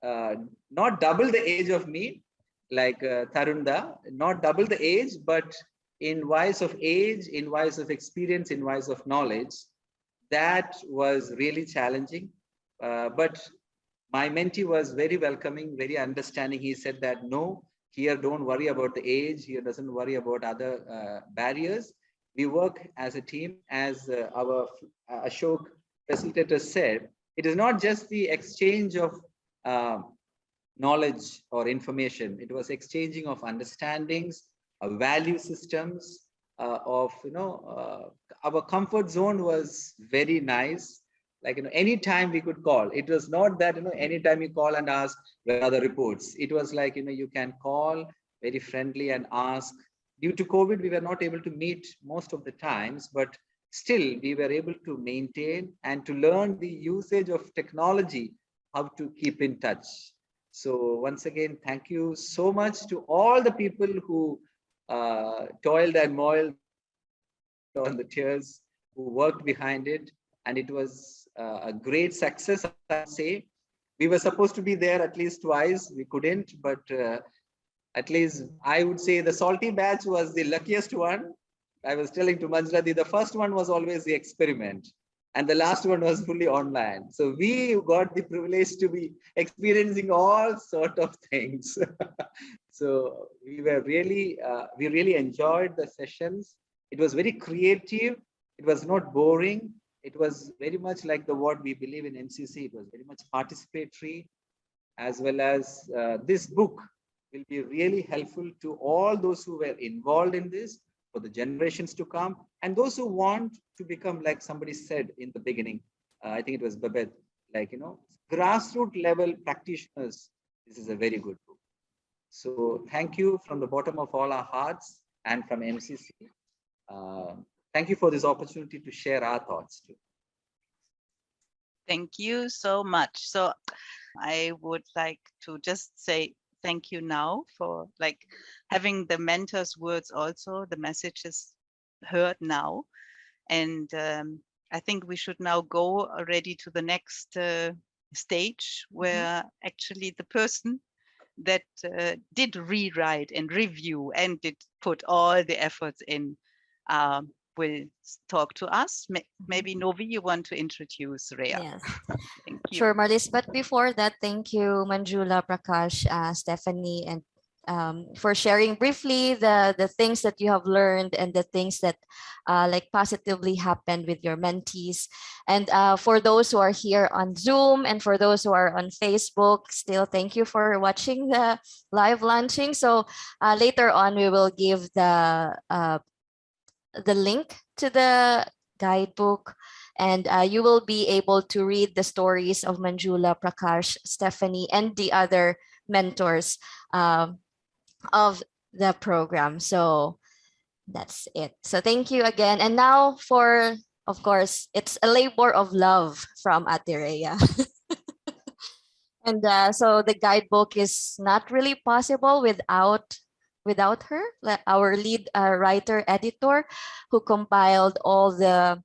Speaker 9: not double the age of me, like Tarunda, not double the age, but in wise of age, in wise of experience, in wise of knowledge. That was really challenging. But my mentee was very welcoming, very understanding. He said that, no, here don't worry about the age, here doesn't worry about other barriers. We work as a team, as our Ashok facilitator said. It is not just the exchange of knowledge or information. It was exchanging of understandings, value systems, of our comfort zone was very nice. Like anytime we could call. It was not that anytime you call and ask where are the reports. It was like you can call very friendly and ask. Due to COVID, we were not able to meet most of the times, but still we were able to maintain and to learn the usage of technology, how to keep in touch. So once again, thank you so much to all the people who toiled and moiled on the tears, who worked behind it. And it was a great success, I'd say. We were supposed to be there at least twice. We couldn't, but at least I would say the salty batch was the luckiest one. I was telling to Manjladi, the first one was always the experiment, and the last one was fully online. So we got the privilege to be experiencing all sort of things. So we were really, we really enjoyed the sessions. It was very creative. It was not boring. It was very much like what we believe in MCC. It was very much participatory, as well as this book will be really helpful to all those who were involved in this, for the generations to come, and those who want to become, like somebody said in the beginning, I think it was Bebot, like, grassroots level practitioners. This is a very good book. So thank you from the bottom of all our hearts and from MCC. Thank you for this opportunity to share our thoughts too.
Speaker 1: Thank you so much. So I would like to just say thank you now for like having the mentor's words also, the messages heard now. And I think we should now go already to the next stage where actually the person that did rewrite and review and did put all the efforts in will talk to us. Maybe Novi, you want to introduce Rhea?
Speaker 3: Yes.
Speaker 1: Thank you.
Speaker 3: Sure, Marlies. But before that, thank you, Manjula, Prakash, Stephanie, and for sharing briefly the things that you have learned and the things that like positively happened with your mentees. And for those who are here on Zoom and for those who are on Facebook, still thank you for watching the live launching. So later on, we will give the link to the guidebook, and you will be able to read the stories of Manjula, Prakash, Stephanie, and the other mentors of the program. So that's it. So thank you again. And now for, of course, it's a labor of love from Ate Rhea. And so the guidebook is not really possible without her, our lead writer editor, who compiled all the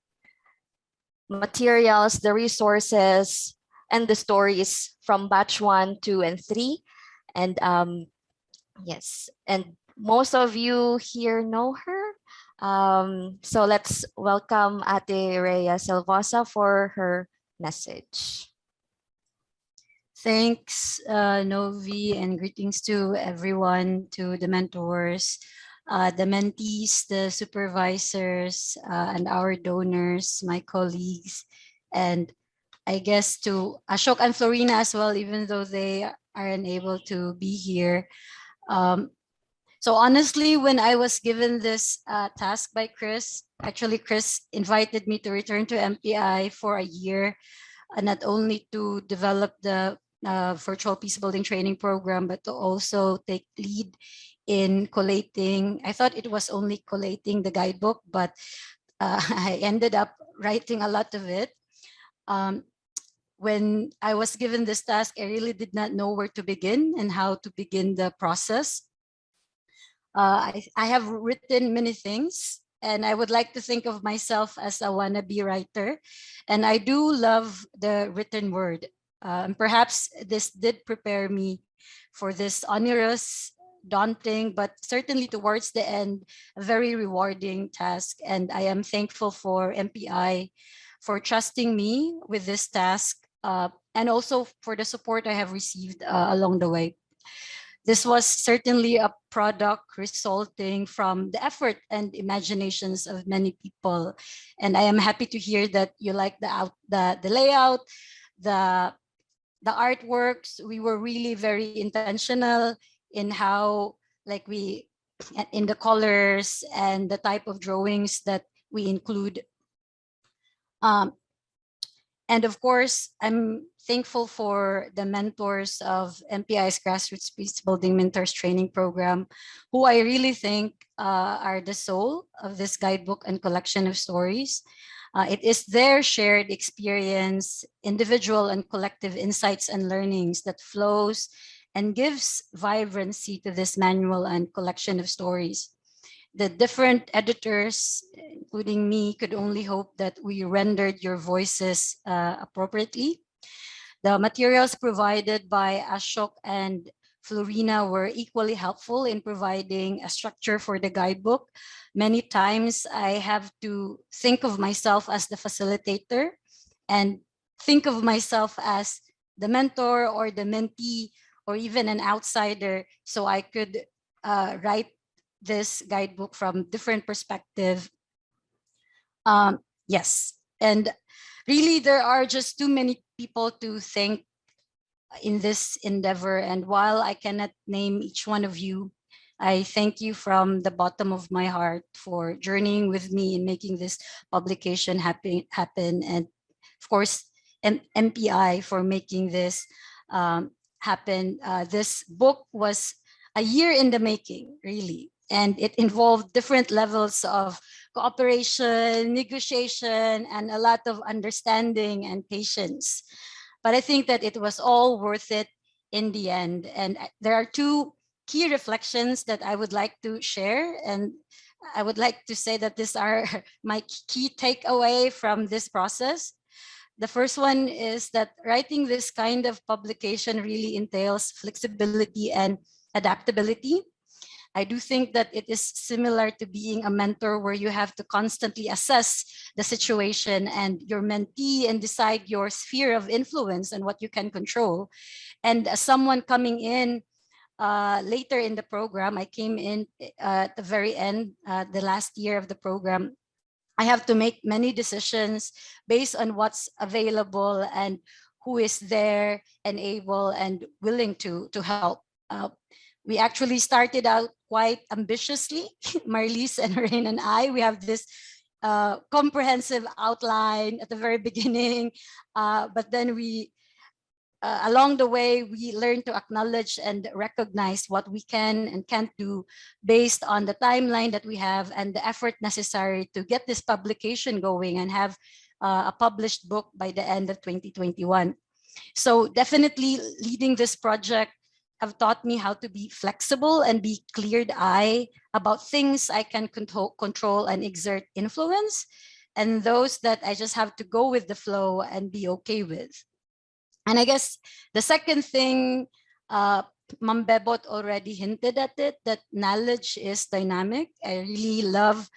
Speaker 3: materials, the resources, and the stories from batch 1, 2, and 3. And yes, and most of you here know her. So let's welcome Ate Rhea Silvosa for her message.
Speaker 11: Thanks, Novi, and greetings to everyone, to the mentors, the mentees, the supervisors, and our donors, my colleagues, and I guess to Ashok and Florina as well, even though they are unable to be here. So honestly, when I was given this task by Chris, actually Chris invited me to return to MPI for a year, not only to develop the virtual peacebuilding training program, but to also take lead in collating. I thought it was only collating the guidebook, but I ended up writing a lot of it. When I was given this task, I really did not know where to begin and how to begin the process. I have written many things, and I would like to think of myself as a wannabe writer. And I do love the written word. Perhaps this did prepare me for this onerous, daunting, but certainly towards the end, a very rewarding task. And I am thankful for MPI for trusting me with this task, and also for the support I have received along the way. This was certainly a product resulting from the effort and imaginations of many people. And I am happy to hear that you like the layout, the artworks. We were really very intentional in how, like in the colors and the type of drawings that we include. And of course, I'm thankful for the mentors of MPI's Grassroots Peacebuilding Mentors Training Program, who I really think are the soul of this guidebook and collection of stories. It is their shared experience, individual and collective insights and learnings that flows and gives vibrancy to this manual and collection of stories. The different editors, including me, could only hope that we rendered your voices appropriately. The materials provided by Ashok and Florina were equally helpful in providing a structure for the guidebook. Many times I have to think of myself as the facilitator and think of myself as the mentor or the mentee or even an outsider, so I could write this guidebook from different perspective. Yes, and really there are just too many people to thank in this endeavor. And while I cannot name each one of you, I thank you from the bottom of my heart for journeying with me in making this publication happen. And of course, MPI for making this happen. This book was a year in the making, really. And it involved different levels of cooperation, negotiation, and a lot of understanding and patience. But I think that it was all worth it in the end. And there are two key reflections that I would like to share. And I would like to say that these are my key takeaway from this process. The first one is that writing this kind of publication really entails flexibility and adaptability. I do think that it is similar to being a mentor, where you have to constantly assess the situation and your mentee and decide your sphere of influence and what you can control. And as someone coming in later in the program, I came in at the very end, the last year of the program. I have to make many decisions based on what's available and who is there and able and willing to help. We actually started out quite ambitiously. Marlies and Arlene and I, we have this comprehensive outline at the very beginning, but then we along the way, we learn to acknowledge and recognize what we can and can't do based on the timeline that we have and the effort necessary to get this publication going and have a published book by the end of 2021. So definitely leading this project have taught me how to be flexible and be cleared-eyed about things I can control and exert influence, and those that I just have to go with the flow and be okay with. And I guess the second thing, Ma'am Bebot already hinted at it, that knowledge is dynamic. I really love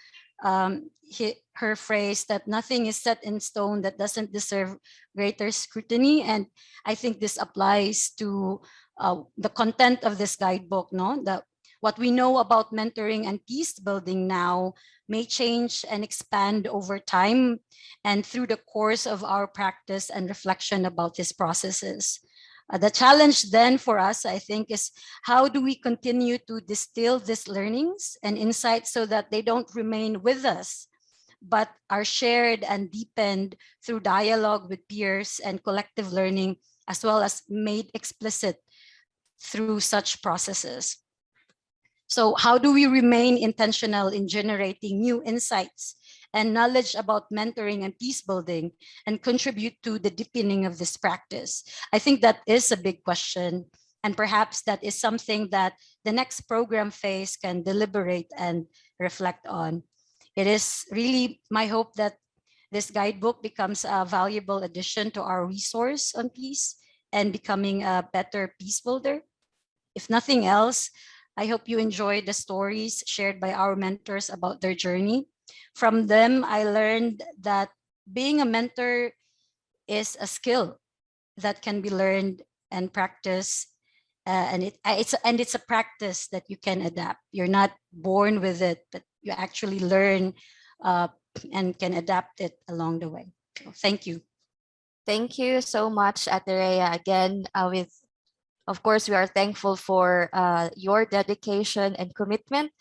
Speaker 11: her phrase that nothing is set in stone that doesn't deserve greater scrutiny. And I think this applies to the content of this guidebook, no? That what we know about mentoring and peace building now may change and expand over time and through the course of our practice and reflection about these processes. The challenge then for us, I think, is how do we continue to distill these learnings and insights so that they don't remain with us, but are shared and deepened through dialogue with peers and collective learning, as well as made explicit through such processes. So how do we remain intentional in generating new insights and knowledge about mentoring and peace building and contribute to the deepening of this practice? I think that is a big question. And perhaps that is something that the next program phase can deliberate and reflect on. It is really my hope that this guidebook becomes a valuable addition to our resource on peace and becoming a better peace builder. If nothing else, I hope you enjoyed the stories shared by our mentors about their journey. From them, I learned that being a mentor is a skill that can be learned and practiced, and it's a practice that you can adapt. You're not born with it, but you actually learn and can adapt it along the way. So, thank you.
Speaker 3: Thank you so much, Ate Rhea. Again, of course, we are thankful for your dedication and commitment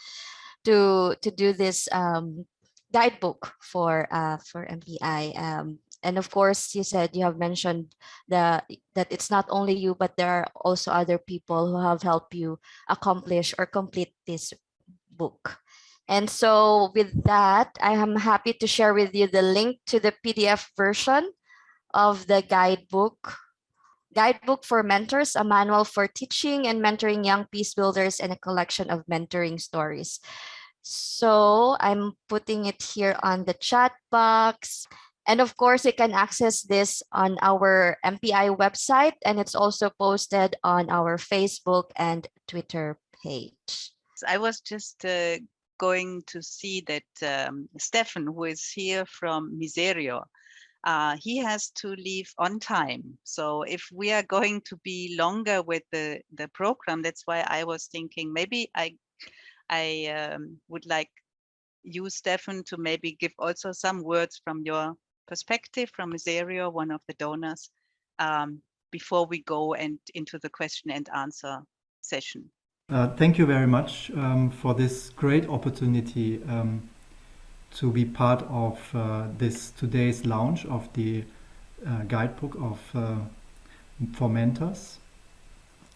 Speaker 3: to do this guidebook for MPI. And of course, you said you have mentioned that it's not only you, but there are also other people who have helped you accomplish or complete this book. And so with that, I am happy to share with you the link to the PDF version of the guidebook. Guidebook for Mentors, a manual for teaching and mentoring young peace builders and a collection of mentoring stories. So I'm putting it here on the chat box. And of course, you can access this on our MPI website, and it's also posted on our Facebook and Twitter page.
Speaker 1: I was just going to see that Steffen, who is here from Misereor, he has to leave on time. So if we are going to be longer with the program, that's why I was thinking maybe I would like you, Steffen, to maybe give also some words from your perspective from Misereor, one of the donors, before we go into the question and answer session.
Speaker 12: Thank you very much for this great opportunity to be part of this today's launch of the guidebook for mentors.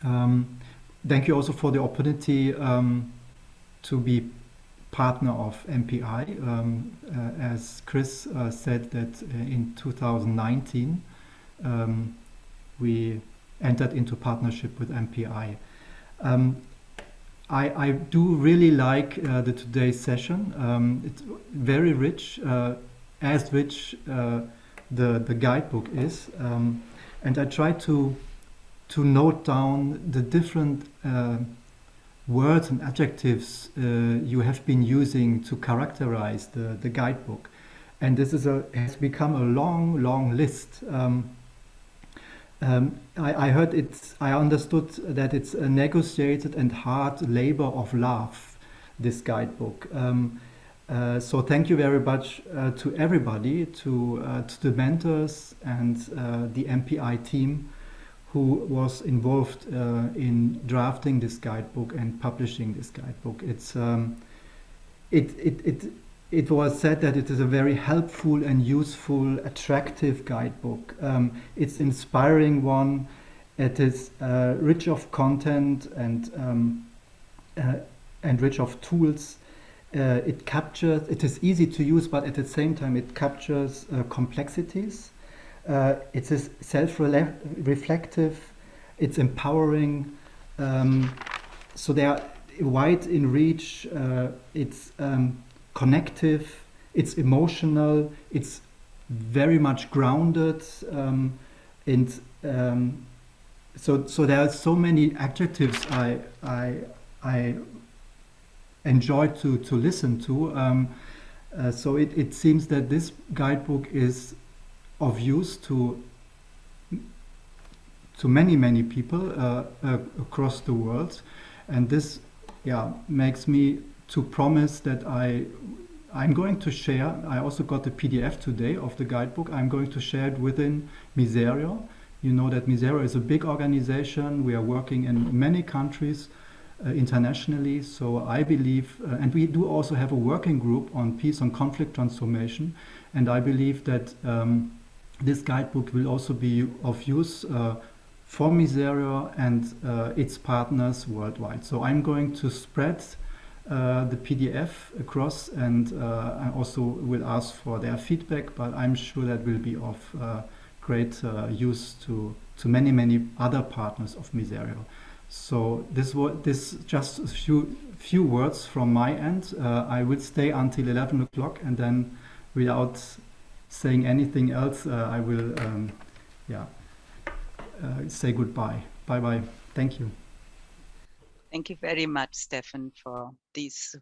Speaker 12: Thank you also for the opportunity to be partner of MPI. As Chris said, that in 2019 we entered into partnership with MPI. I do really like the today's session. It's very rich, as rich the guidebook is, and I try to note down the different words and adjectives you have been using to characterize the guidebook, and this has become a long list. I understood that it's a negotiated and hard labor of love, this guidebook. So thank you very much to everybody, to the mentors and the MPI team who was involved in drafting this guidebook and publishing this guidebook. It was said that it is a very helpful and useful, attractive guidebook. It's inspiring one. It is rich of content and rich of tools. It is easy to use, but at the same time it captures complexities. It is self-reflective. It's empowering. So they are wide in reach. It's connective, it's emotional, it's very much grounded, and so there are so many adjectives I enjoy to listen to. So it seems that this guidebook is of use to many people across the world, and this makes me to promise that I'm going to share. I also got the PDF today of the guidebook. I'm going to share it within Misereor. You know that Misereor is a big organization. We are working in many countries internationally. So I believe, and we do also have a working group on peace and conflict transformation. And I believe that this guidebook will also be of use for Misereor and its partners worldwide. So I'm going to spread the PDF across, and I also will ask for their feedback, but I'm sure that will be of great use to many other partners of Misereor. So this just a few words from my end. I will stay until 11 o'clock, and then without saying anything else, I will say goodbye. Bye. Thank you.
Speaker 1: Thank you very much, Steffen, for these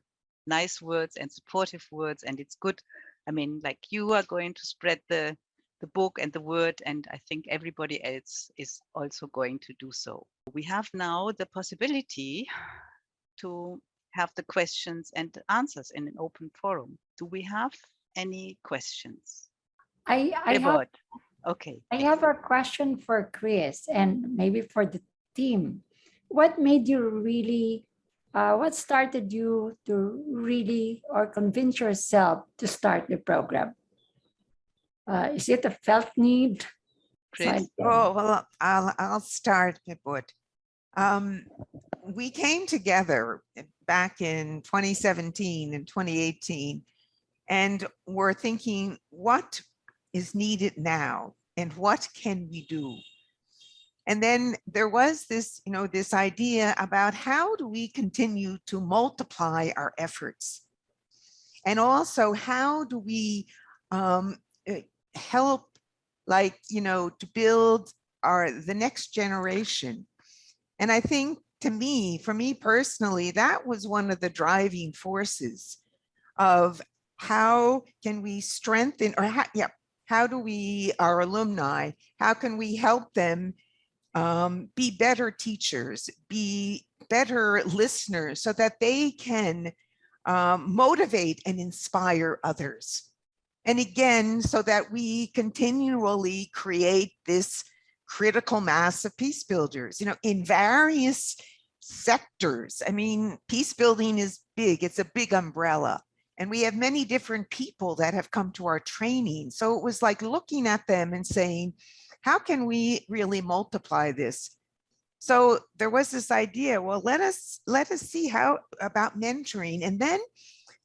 Speaker 1: nice words and supportive words. And it's good. I mean, like, you are going to spread the book and the word, and I think everybody else is also going to do so. We have now the possibility to have the questions and answers in an open forum. Do we have any questions?
Speaker 4: I
Speaker 1: Okay.
Speaker 4: have a question for Chris and maybe for the team. What made you really, what started you to really or convince yourself to start the program? Is it a felt need?
Speaker 1: Chris?
Speaker 2: Oh, well, I'll start, Bebot. We came together back in 2017 and 2018, and we're thinking, what is needed now and what can we do? And then there was this, this idea about how do we continue to multiply our efforts? And also, how do we help, to build the next generation? And I think for me personally, that was one of the driving forces of how can we strengthen, or how do we, our alumni, how can we help them be better teachers, be better listeners, so that they can motivate and inspire others. And again, so that we continually create this critical mass of peace builders, in various sectors. I mean, peace building is big, it's a big umbrella. And we have many different people that have come to our training. So it was like looking at them and saying, how can we really multiply this? So there was this idea, well, let us see how about mentoring. And then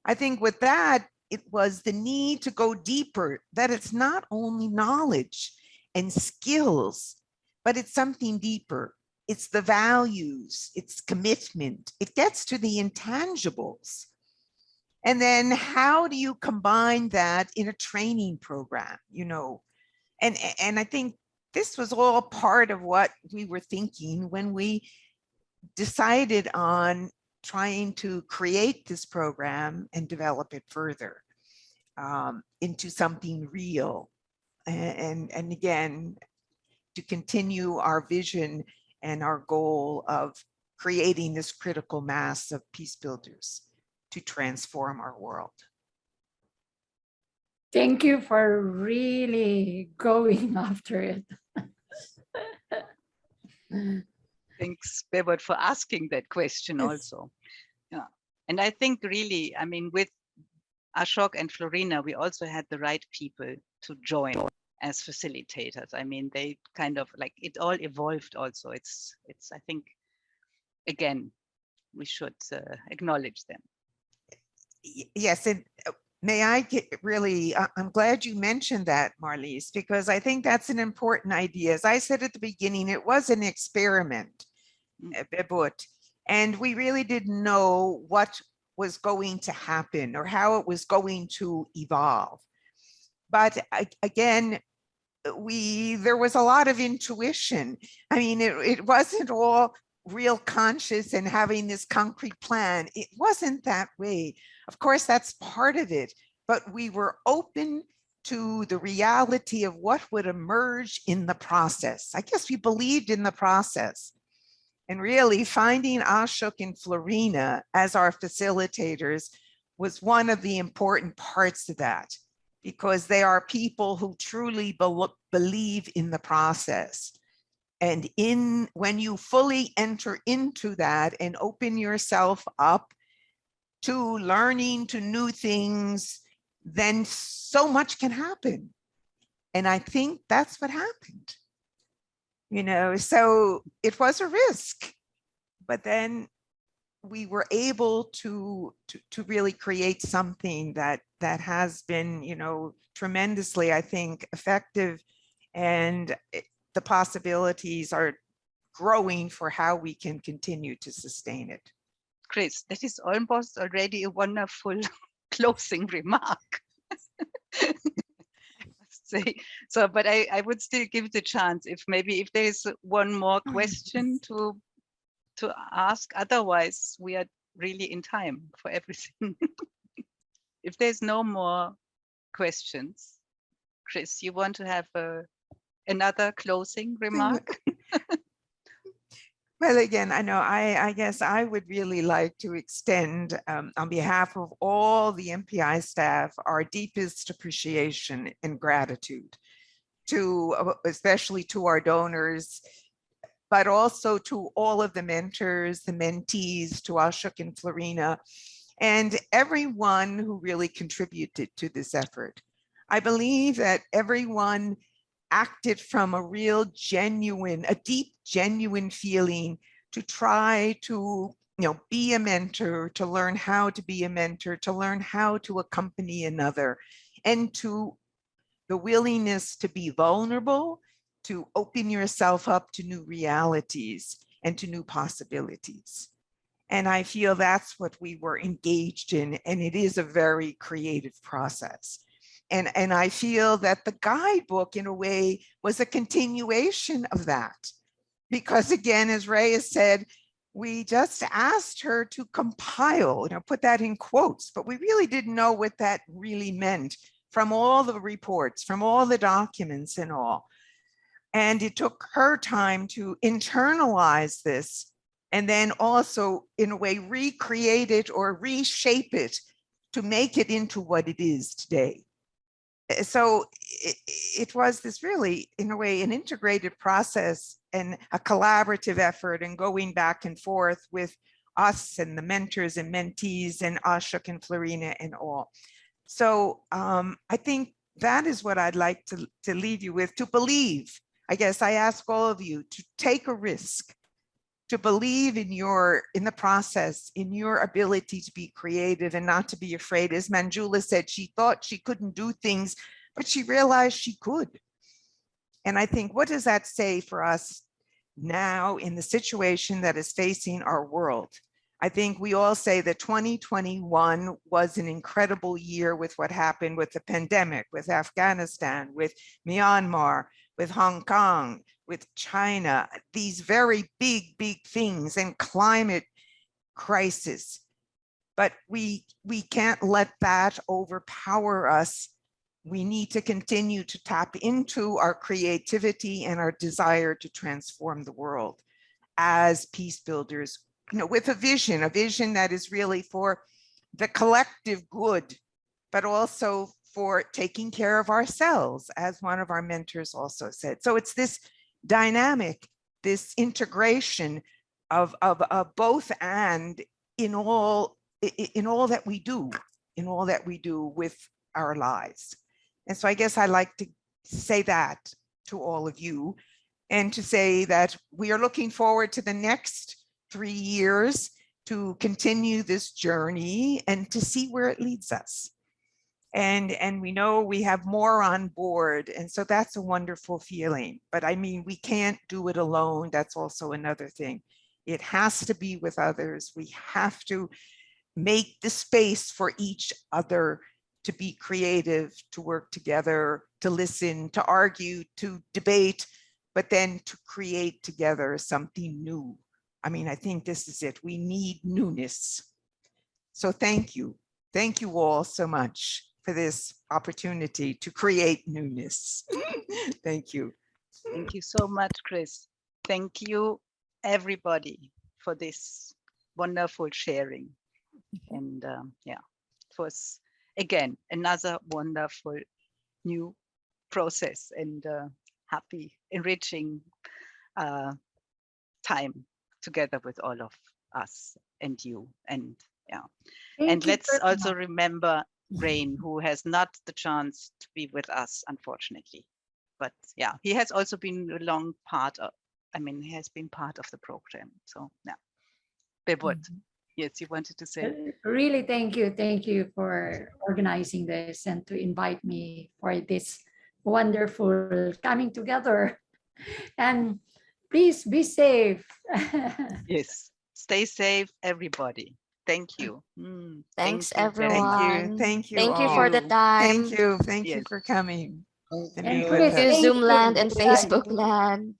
Speaker 2: I think with that, it was the need to go deeper, that it's not only knowledge and skills, but it's something deeper. It's the values, it's commitment. It gets to the intangibles. And then how do you combine that in a training program, you know? And I think this was all part of what we were thinking when we decided on trying to create this program and develop it further into something real. And again, to continue our vision and our goal of creating this critical mass of peace builders to transform our world.
Speaker 4: Thank you for really going after it.
Speaker 1: Thanks, Bebot, for asking that question
Speaker 4: Yes.
Speaker 1: also. Yeah. And I think really, I mean, with Ashok and Florina, we also had the right people to join as facilitators. I mean, they kind of like, it all evolved also. It's I think, again, we should acknowledge them.
Speaker 2: Yes, and may I get really, I'm glad you mentioned that, Marlies, because I think that's an important idea. As I said at the beginning, it was an experiment, Bebot, and we really didn't know what was going to happen or how it was going to evolve. But again, there was a lot of intuition. I mean, it wasn't all real conscious and having this concrete plan. It wasn't that way. Of course, that's part of it, but we were open to the reality of what would emerge in the process. I guess we believed in the process. And really finding Ashok and Florina as our facilitators was one of the important parts of that, because they are people who truly believe in the process. And when you fully enter into that and open yourself up to learning, to new things, then so much can happen. And I think that's what happened. You know, so it was a risk, but then we were able to really create something that has been, you know, tremendously, I think, effective, and the possibilities are growing for how we can continue to sustain it.
Speaker 1: Chris, that is almost already a wonderful closing remark. Say. So, but I would still give the chance if there is one more question to ask. Otherwise, we are really in time for everything. If there's no more questions, Chris, you want to have another closing remark?
Speaker 2: Well, again, I know I guess I would really like to extend on behalf of all the MPI staff our deepest appreciation and gratitude to especially to our donors, but also to all of the mentors, the mentees, to Ashok and Florina, and everyone who really contributed to this effort. I believe that everyone acted from a deep, genuine feeling to try to, you know, be a mentor, to learn how to be a mentor, to learn how to accompany another, and to the willingness to be vulnerable, to open yourself up to new realities and to new possibilities. And I feel that's what we were engaged in, and it is a very creative process. And I feel that the guidebook, in a way, was a continuation of that. Because again, as Rhea said, we just asked her to compile, you know, put that in quotes, but we really didn't know what that really meant from all the reports, from all the documents and all. And it took her time to internalize this and then also, in a way, recreate it or reshape it to make it into what it is today. So it was this really, in a way, an integrated process and a collaborative effort, and going back and forth with us and the mentors and mentees and Ashok and Florina and all. So I think that is what I'd like to leave you with, to believe. I guess I ask all of you to take a risk, to believe in the process, in your ability to be creative and not to be afraid. As Manjula said, she thought she couldn't do things, but she realized she could. And I think, what does that say for us now in the situation that is facing our world? I think we all say that 2021 was an incredible year with what happened with the pandemic, with Afghanistan, with Myanmar, with Hong Kong, with China, these very big, big things, and climate crisis. But we can't let that overpower us. We need to continue to tap into our creativity and our desire to transform the world as peace builders, with a vision that is really for the collective good, but also for taking care of ourselves, as one of our mentors also said. So it's this dynamic, this integration of both and in all that we do with our lives. And so I guess I like to say that to all of you, and to say that we are looking forward to the next 3 years to continue this journey and to see where it leads us. And we know we have more on board. And so that's a wonderful feeling. But I mean, we can't do it alone. That's also another thing. It has to be with others. We have to make the space for each other to be creative, to work together, to listen, to argue, to debate, but then to create together something new. I mean, I think this is it. We need newness. So thank you. Thank you all so much for this opportunity to create newness. Thank you.
Speaker 1: Thank you so much, Chris. Thank you, everybody, for this wonderful sharing. And yeah, it was, again, another wonderful new process and happy, enriching time together with all of us and you. And yeah, and let's also remember Rain, who has not the chance to be with us, unfortunately. But yeah, he has also been a long part of, he has been part of the program. So yeah, Bebot, yes, you wanted to say.
Speaker 4: Really, thank you. Thank you for organizing this and to invite me for this wonderful coming together. And please be safe.
Speaker 1: Yes, stay safe, everybody. Thank you.
Speaker 3: Thanks,
Speaker 1: Thank you very much.
Speaker 3: everyone.
Speaker 2: Thank you.
Speaker 3: Thank you
Speaker 2: all.
Speaker 3: for the time.
Speaker 2: Thank you
Speaker 1: Yes.
Speaker 2: for coming.
Speaker 4: And
Speaker 2: be
Speaker 4: Chris,
Speaker 2: with us.
Speaker 3: Thank you,
Speaker 4: thank
Speaker 3: Zoom land
Speaker 4: you.
Speaker 3: and Facebook land.